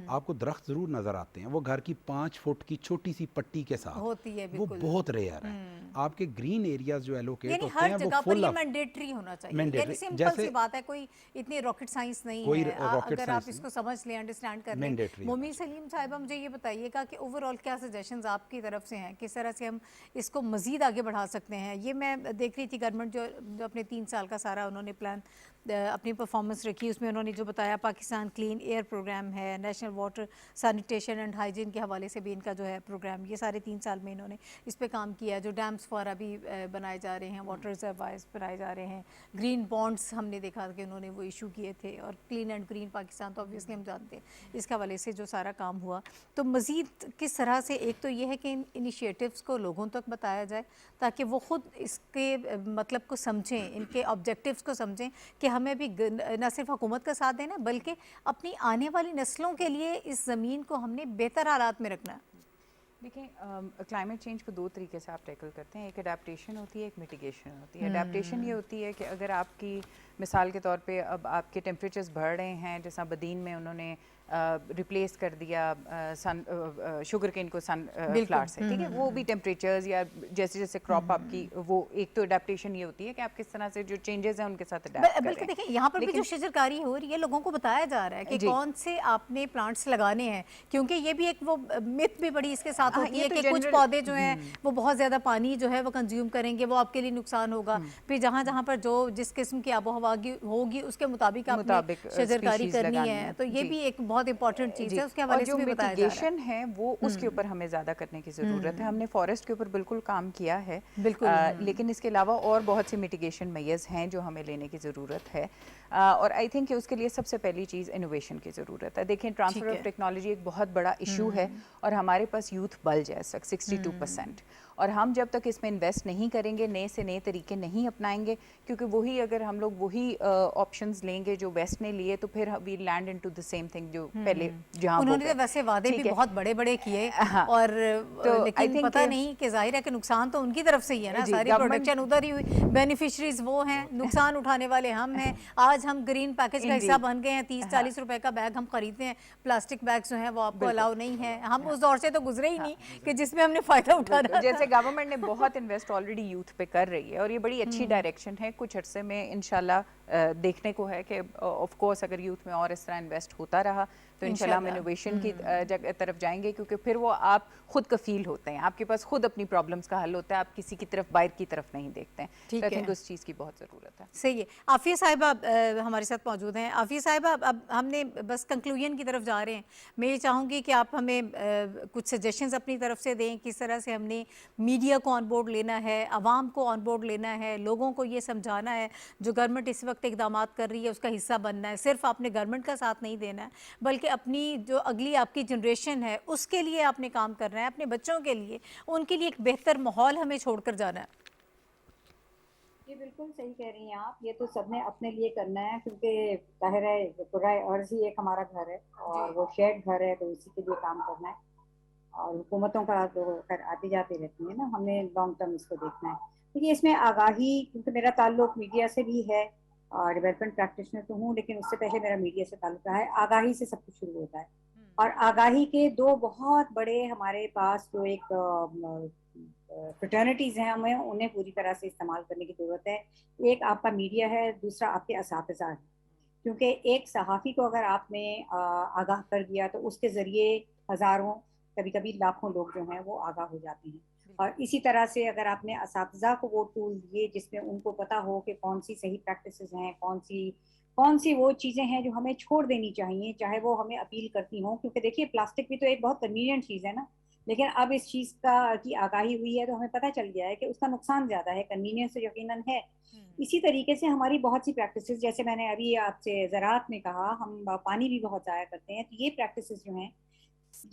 आपको दरख्त जरूर नजर आते हैं, वो घर की 5 फुट की छोटी सी पट्टी के साथ होती है, वो बिल्कुल। बहुत रेयर है। आपके ग्रीन एरियाज जो एलोकेट यानी होते हर हैं वो जगह पर फुल ये ऑफ मैंडेटरी होना चाहिए। Mandatory। यानी सिंपल जैसे- सी बात है, कोई इतनी रॉकेट साइंस नहीं कोई है। rocket अगर आप science इसको समझ लें, अंडरस्टैंड कर लें। Mandatory मोमी सलीम साहिबा, मुझे ये बताइएगा कि ओवरऑल क्या सजेशंस आपकी तरफ से हैं, किस तरह से हम इसको मज़ीद आगे बढ़ा सकते हैं? ये मैं देख रही थी गवर्नमेंट जो अपने 3 साल का सारा उन्होंने प्लान अपनी परफॉर्मेंस रखी, उसमें उन्होंने जो बताया, पाकिस्तान क्लीन एयर प्रोग्राम है, national water sanitation and hygiene के हवाले से भी इनका जो है प्रोग्राम, ये सारे 3 साल में इन्होंने इस पे काम किया। जो डैम्स फॉर अभी बनाए जा रहे हैं, वाटर रिजर्वायर्स बनाए जा रहे हैं, ग्रीन बॉन्ड्स हमने देखा कि उन्होंने वो इशू किए थे, और क्लीन एंड ग्रीन पाकिस्तान तो ऑब्वियसली हम जानते हैं, इसके हवाले से जो सारा काम हुआ। तो मज़ीद किस तरह से, एक तो ये है कि इन इनिशिएटिव्स को लोगों तक बताया जाए ताकि वो ख़ुद इसके मतलब को समझें, इनके ऑब्जेक्टिव्स को समझें कि हमें भी न सिर्फ हुकूमत का साथ देना, बल्कि अपनी आने वाली नस्लों के लिए इस ज़मीन को हमने बेहतर हालात में रखना है। देखिए, क्लाइमेट चेंज को 2 तरीके से आप टैकल करते हैं। एक अडेप्टेशन होती है, एक मिटिगेशन होती है। अडेप्टेशन ये होती है कि अगर आपकी मिसाल के तौर पे अब आपके टेम्परेचर्स बढ़ रहे हैं, जैसा बदीन में उन्होंने रिप्लेस कर दिया शुगर केन को सन बिल्कुल। फ्लावर से, ठीक है, वो भी टेम्परेचर्स या जैसे जैसे क्रॉप आपकी, वो एक तो अडेप्टेशन ये होती है कि आप किस तरह से जो चेंजेस हैं उनके साथ अडेप्ट कर रहे बल्कि हैं। देखिए यहाँ पर भी जो लेकिन शजरकारी हो रही है, लोगों को बताया जा रहा है कि जी। कौन से आपने प्लांट्स लगाने हैं, क्योंकि ये भी एक वो मिथ भी बड़ी इसके साथ हाँ, होती ये है तो कि कुछ जनरल पौधे जो हैं वो बहुत ज़्यादा पानी जो है वो कंज्यूम करेंगे, वो आपके लिए नुकसान होगा। फिर जहाँ जहाँ पर जो जिस किस्म की आबोहवा होगी उसके मुताबिक आपने शजरकारी species करनी लगानी है, है। तो ये जी। भी एक बहुत इंपॉर्टेंट चीज़ जी, है, उसके और हवाले जो से भी बताया जा रहा है। मिटिगेशन है वो उसके ऊपर हमें ज़्यादा करने की ज़रूरत है। हमने फॉरेस्ट के ऊपर बिल्कुल काम किया है, बिल्कुल। लेकिन इसके अलावा और बहुत सी मिटिगेशन मेजर्स हैं जो हमें लेने की ज़रूरत है। और आई थिंक कि उसके लिए सबसे पहली चीज़ इनोवेशन की ज़रूरत है। देखिए, ट्रांसफ़र ऑफ टेक्नोलॉजी एक बहुत बड़ा इशू है और हमारे पास यूथ बल्ज है 62%, और हम जब तक इसमें इन्वेस्ट नहीं करेंगे, नए से नए तरीके नहीं अपनाएंगे, क्योंकि वही अगर हम लोग वही ऑप्शंस लेंगे जो वेस्ट ने लिए, तो फिर we land into the same thing जो पहले जहां उन्होंने तो वैसे वादे भी बहुत बड़े-बड़े किए, हाँ, और तो लेकिन पता नहीं कि जाहिर है कि नुकसान तो उनकी तरफ से ही है ना, सारी प्रोडक्शन उधर ही हुई, बेनिफिशरीज वो हैं, नुकसान उठाने वाले हम हैं। आज हम ग्रीन पैकेज का हिस्सा बन गए हैं, 30-40 रुपए का बैग हम खरीदते हैं, प्लास्टिक बैग जो हैं वो आपको अलाउ नहीं है। हम उस दौर से तो गुजरे ही नहीं कि जिसमें हमने फ़ायदा उठाना था। जैसे गवर्नमेंट ने बहुत इन्वेस्ट ऑलरेडी यूथ पे कर रही है और ये बड़ी अच्छी डायरेक्शन है। कुछ अरसे में इंशाल्लाह देखने को है कि ऑफ कोर्स अगर यूथ में और इस तरह इन्वेस्ट होता रहा तो इंशाल्लाह हम इनोवेशन की तरफ जाएंगे, क्योंकि फिर वो आप खुद कफील होते हैं, आपके पास खुद अपनी प्रॉब्लम्स का हल होता है, आप किसी की तरफ बाहर की तरफ नहीं देखते हैं। ठीक आई है। थिंक उस चीज़ की बहुत ज़रूरत है। सही है। आफिया साहिबा हमारे साथ मौजूद हैं। आफिया साहिबा, अब हमने बस कंक्लूजन की तरफ जा रहे हैं। मैं ये चाहूँगी कि आप हमें कुछ सजेशंस अपनी तरफ से दें, किस तरह से हमने मीडिया को ऑन बोर्ड लेना है, आवाम को ऑन बोर्ड लेना है, लोगों को ये समझाना है जो गवर्नमेंट इस वक्त इकदामात कर रही है उसका हिस्सा बनना है। सिर्फ आपने गवर्नमेंट का साथ नहीं देना है, बल्कि अपनी जो अगली आपकी जनरेशन है उसके लिए आपने काम करना है, अपने बच्चों के लिए, उनके लिए एक बेहतर माहौल हमें छोड़कर जाना है। ये बिल्कुल सही कह रही हैं आप। ये तो सबने अपने लिए करना है, क्योंकि जाहिर है पूरा अर्ज ही एक हमारा घर है और वो शेयर्ड घर है, तो उसी के लिए काम करना है। और हुकूमतों का तो खैर आती जाती रहती है ना, हमने लॉन्ग टर्म इसको देखना है। देखिए, इसमें आगाही, क्योंकि मेरा ताल्लुक मीडिया से भी है और डेवलपमेंट प्रैक्टिशनर तो हूँ, लेकिन उससे पहले मेरा मीडिया से ताल्लुक रहा है। आगाही से सब कुछ शुरू होता है, और आगाही के दो बहुत बड़े हमारे पास जो एक फ्रेटर्निटीज हैं, हमें उन्हें पूरी तरह से इस्तेमाल करने की जरूरत है। एक आपका मीडिया है, दूसरा आपके असातिज़ा है। क्योंकि एक सहाफ़ी को अगर आपने आगाह कर दिया तो उसके ज़रिए हज़ारों, कभी कभी लाखों लोग जो हैं वो आगाह हो जाते हैं। और इसी तरह से अगर आपने असातिज़ा को वो टूल दिए जिसमें उनको पता हो कि कौन सी सही प्रैक्टिसेस हैं, कौन सी वो चीज़ें हैं जो हमें छोड़ देनी चाहिए, चाहे वो हमें अपील करती हों। क्योंकि देखिए, प्लास्टिक भी तो एक बहुत कन्वीनियंट चीज़ है ना, लेकिन अब इस चीज़ की आगाही हुई है तो हमें पता चल गया है कि उसका नुकसान ज़्यादा है, कन्वीनियंस तो यकीनन है। इसी तरीके से हमारी बहुत सी प्रैक्टिसेस, जैसे मैंने अभी आपसे ज़राअत में कहा, हम पानी भी बहुत ज़ाया करते हैं, तो ये प्रैक्टिसेस जो हैं,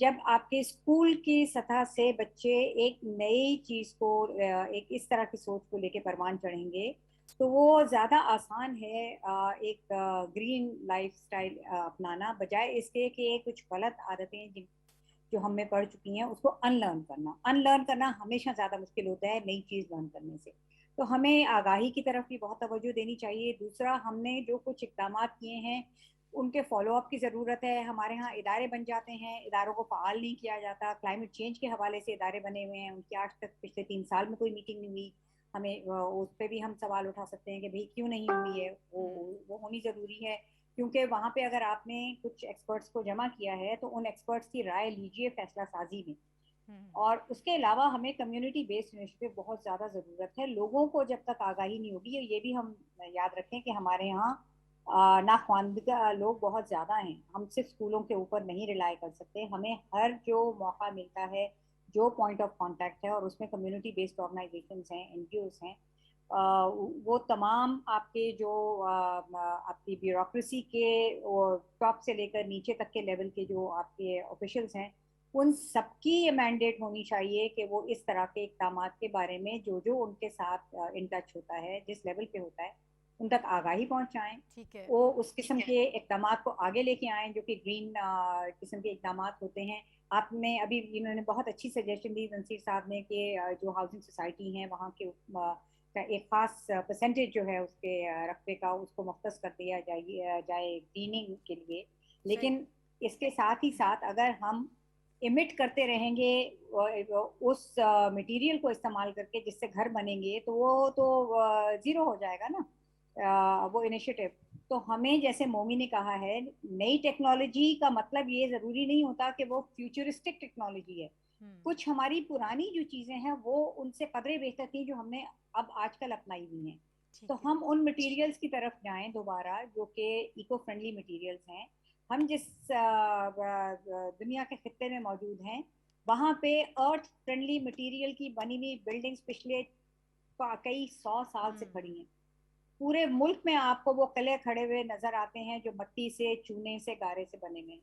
जब आपके स्कूल की सतह से बच्चे एक नई चीज़ को, एक इस तरह की सोच को लेके परवान चढ़ेंगे, तो वो ज़्यादा आसान है एक ग्रीन लाइफस्टाइल अपनाना, बजाय इसके कि कुछ गलत आदतें जो हम में पड़ चुकी हैं उसको अनलर्न करना हमेशा ज़्यादा मुश्किल होता है नई चीज़ लर्न करने से। तो हमें आगाही की तरफ भी बहुत तवज्जो देनी चाहिए। दूसरा, हमने जो कुछ इक़दाम किए हैं उनके फॉलो अप की ज़रूरत है। हमारे यहाँ इदारे बन जाते हैं, इदारों को फ़ाल नहीं किया जाता। क्लाइमेट चेंज के हवाले से इदारे बने हुए हैं, उनकी आज तक पिछले 3 साल में कोई मीटिंग नहीं हुई। हमें उस पर भी हम सवाल उठा सकते हैं कि भाई क्यों नहीं हुई है, वो होनी ज़रूरी है। क्योंकि वहाँ पे अगर आपने कुछ एक्सपर्ट्स को जमा किया है तो उन एक्सपर्ट्स की राय लीजिए फैसला साजी में। और उसके अलावा हमें कम्युनिटी बेस्ड इनिशिएटिव बहुत ज़्यादा ज़रूरत है। लोगों को जब तक आगाही नहीं होगी, ये भी हम याद रखें कि हमारे यहाँ नाख्वानदगा लोग बहुत ज़्यादा हैं। हम सिर्फ स्कूलों के ऊपर नहीं रिलाई कर सकते, हमें हर जो मौका मिलता है, जो पॉइंट ऑफ कांटेक्ट है, और उसमें कम्युनिटी बेस्ड ऑर्गेनाइजेशंस हैं, एनजीओस हैं, वो तमाम आपके जो आपकी ब्यूरोक्रेसी के टॉप से लेकर नीचे तक के लेवल के जो आपके ऑफिशियल्स हैं, उन सबकी ये मैंडेट होनी चाहिए कि वो इस तरह के इक़दाम के बारे में जो उनके साथ इन टच होता है, जिस लेवल पे होता है, उन तक आगाही पहुंचाएं। ठीक है। वो उस किस्म के इक़दाम को आगे लेके आएँ जो कि ग्रीन किस्म के इक़दाम होते हैं। आपने अभी इन्होंने बहुत अच्छी सजेशन दी तंसीर साहब ने कि जो हाउसिंग सोसाइटी हैं वहाँ के एक खास परसेंटेज जो है उसके रकबे का उसको मुख्तस कर दिया जाए ग्रीनिंग के लिए। लेकिन इसके साथ ही साथ अगर हम इमिट करते रहेंगे उस मटेरियल को इस्तेमाल करके जिससे घर बनेंगे, तो वो तो जीरो हो जाएगा ना वो इनिशिएटिव। तो हमें, जैसे मोमी ने कहा है, नई टेक्नोलॉजी का मतलब ये जरूरी नहीं होता कि वो फ्यूचरिस्टिक टेक्नोलॉजी है। कुछ हमारी पुरानी जो चीजें हैं वो उनसे कदरे बेहतर थी जो हमने अब आजकल अपनाई हुई हैं। तो हम उन मटेरियल्स की तरफ जाएं दोबारा जो कि इको फ्रेंडली मटेरियल्स हैं। हम जिस दुनिया के खित्ते में मौजूद हैं वहाँ पे अर्थ फ्रेंडली मटेरियल की बनी हुई बिल्डिंग्स पिछले कई 100 साल से खड़ी हैं। पूरे मुल्क में आपको वो किले खड़े हुए नजर आते हैं जो मट्टी से, चूने से, गारे से बने हुए हैं।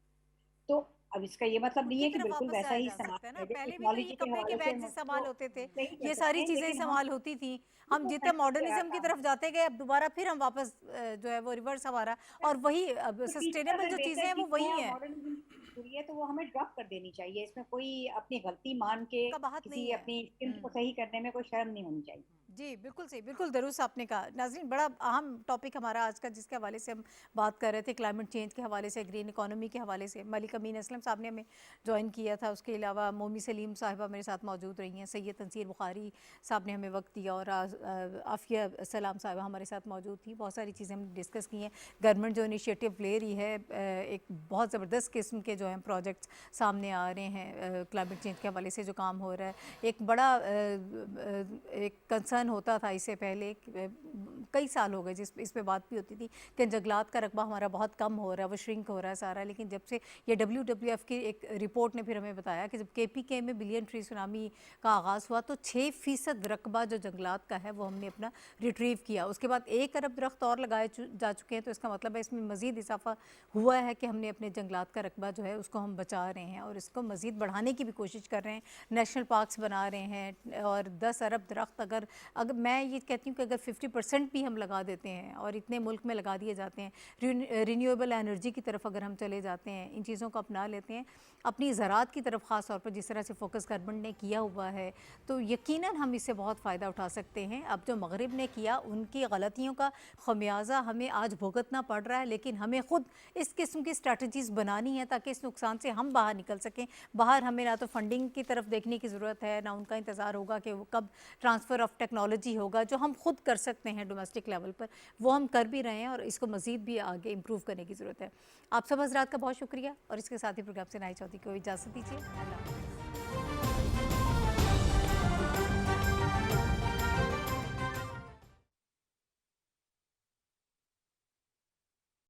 तो अब इसका ये मतलब नहीं है कि बिल्कुल वैसा ही सकता है ना। समाज है पहले भी तो ये टेक्नोलॉजी के कपड़े के हवाले बैग से। इस्तेमाल होते थे, नहीं कर ये सकते सारी हैं, चीजें लेकिन इस्तेमाल होती थी। हम तो जितने मॉडर्निज्म की करते तरफ जाते गए, अब दोबारा फिर हम वापस जो है वो रिवर्स हमारा, और वही टीचर सस्टेनेबल अगर जो चीजें बेहतर हैं वो चीज वही है, है। मॉडर्निज्म की है, तो वो हमें ड्रॉप कर देनी चाहिए। इसमें कोई अपनी गलती मान के कबाहत नहीं किसी है। अपनी स्किल्स को सही करने में कोई शर्म नहीं होनी चाहिए। जी बिल्कुल सही, बिल्कुल दुरुस्त आपने कहा। नाज़रीन, बड़ा अहम टॉपिक हमारा आज का, जिसके हवाले से हम बात कर रहे थे, क्लाइमेट चेंज के हवाले से, ग्रीन इकोनॉमी के हवाले से। मलिक अमीन असलम साहब ने हमें ज्वाइन किया था, उसके अलावा मोमी सलीम साहिबा मेरे साथ मौजूद रही हैं, सैयद तंसीर बुखारी साहब ने हमें वक्त दिया, और आफिया सलाम साहिबा हमारे साथ मौजूद थी। बहुत सारी चीज़ें हमने डिस्कस की हैं। गवर्नमेंट जो इनिशिएटिव ले रही है, एक बहुत ज़बरदस्त किस्म के जो हैं प्रोजेक्ट्स सामने आ रहे हैं, क्लाइमेट चेंज के हवाले से जो काम हो रहा है। एक बड़ा एक कंसर्न होता था इससे पहले, कई साल हो गए जिस इस पे बात भी होती थी कि जंगलात का रकबा हमारा बहुत कम हो रहा है, वो श्रिंक हो रहा है सारा। लेकिन जब से ये WWF की एक रिपोर्ट ने फिर हमें बताया कि जब KPK में बिलियन ट्री सुनामी का आगाज़ हुआ तो 6% रकबा जो जंगलात का है वो हमने अपना रिट्रीव किया। उसके बाद 1 अरब दरख्त और लगाए जा चुके हैं। तो इसका मतलब है इसमें मज़ीद इजाफा हुआ है कि हमने अपने जंगलात का रकबा जो है उसको हम बचा रहे हैं, और इसको मज़ीद बढ़ाने की भी कोशिश कर रहे हैं। नेशनल पार्क्स बना रहे हैं, और 10 अरब दरख्त अगर मैं ये कहती हूँ कि अगर 50% भी हम लगा देते हैं, और इतने मुल्क में लगा दिए जाते हैं, रिन्यूएबल एनर्जी की तरफ अगर हम चले जाते हैं, इन चीज़ों को अपना लेते हैं, अपनी ज़राअत की तरफ ख़ास तौर पर जिस तरह से फोकस गवर्नमेंट ने किया हुआ है, तो यकीनन हम इससे बहुत फ़ायदा उठा सकते हैं। अब जो मगरिब ने किया, उनकी गलतियों का खमियाजा हमें आज भुगतना पड़ रहा है, लेकिन हमें ख़ुद इस किस्म की स्ट्रैटेजीज़ बनानी है ताकि इस नुकसान से हम बाहर निकल सकें। बाहर हमें ना तो फंडिंग की तरफ देखने की ज़रूरत है, ना उनका इंतज़ार होगा कि वो कब ट्रांसफ़र ऑफ टेक्नोलॉजी होगा। जो हम खुद कर सकते हैं डोमेस्टिक लेवल पर, वो हम कर भी रहे हैं, और इसको मज़ीद भी आगे इम्प्रूव करने की ज़रूरत है। आप सब हज़रात का बहुत शुक्रिया, और इसके साथ ही प्रोग्राम से नाई चौधरी को इजाज़त दीजिए। अल्लाह हाफ़िज़।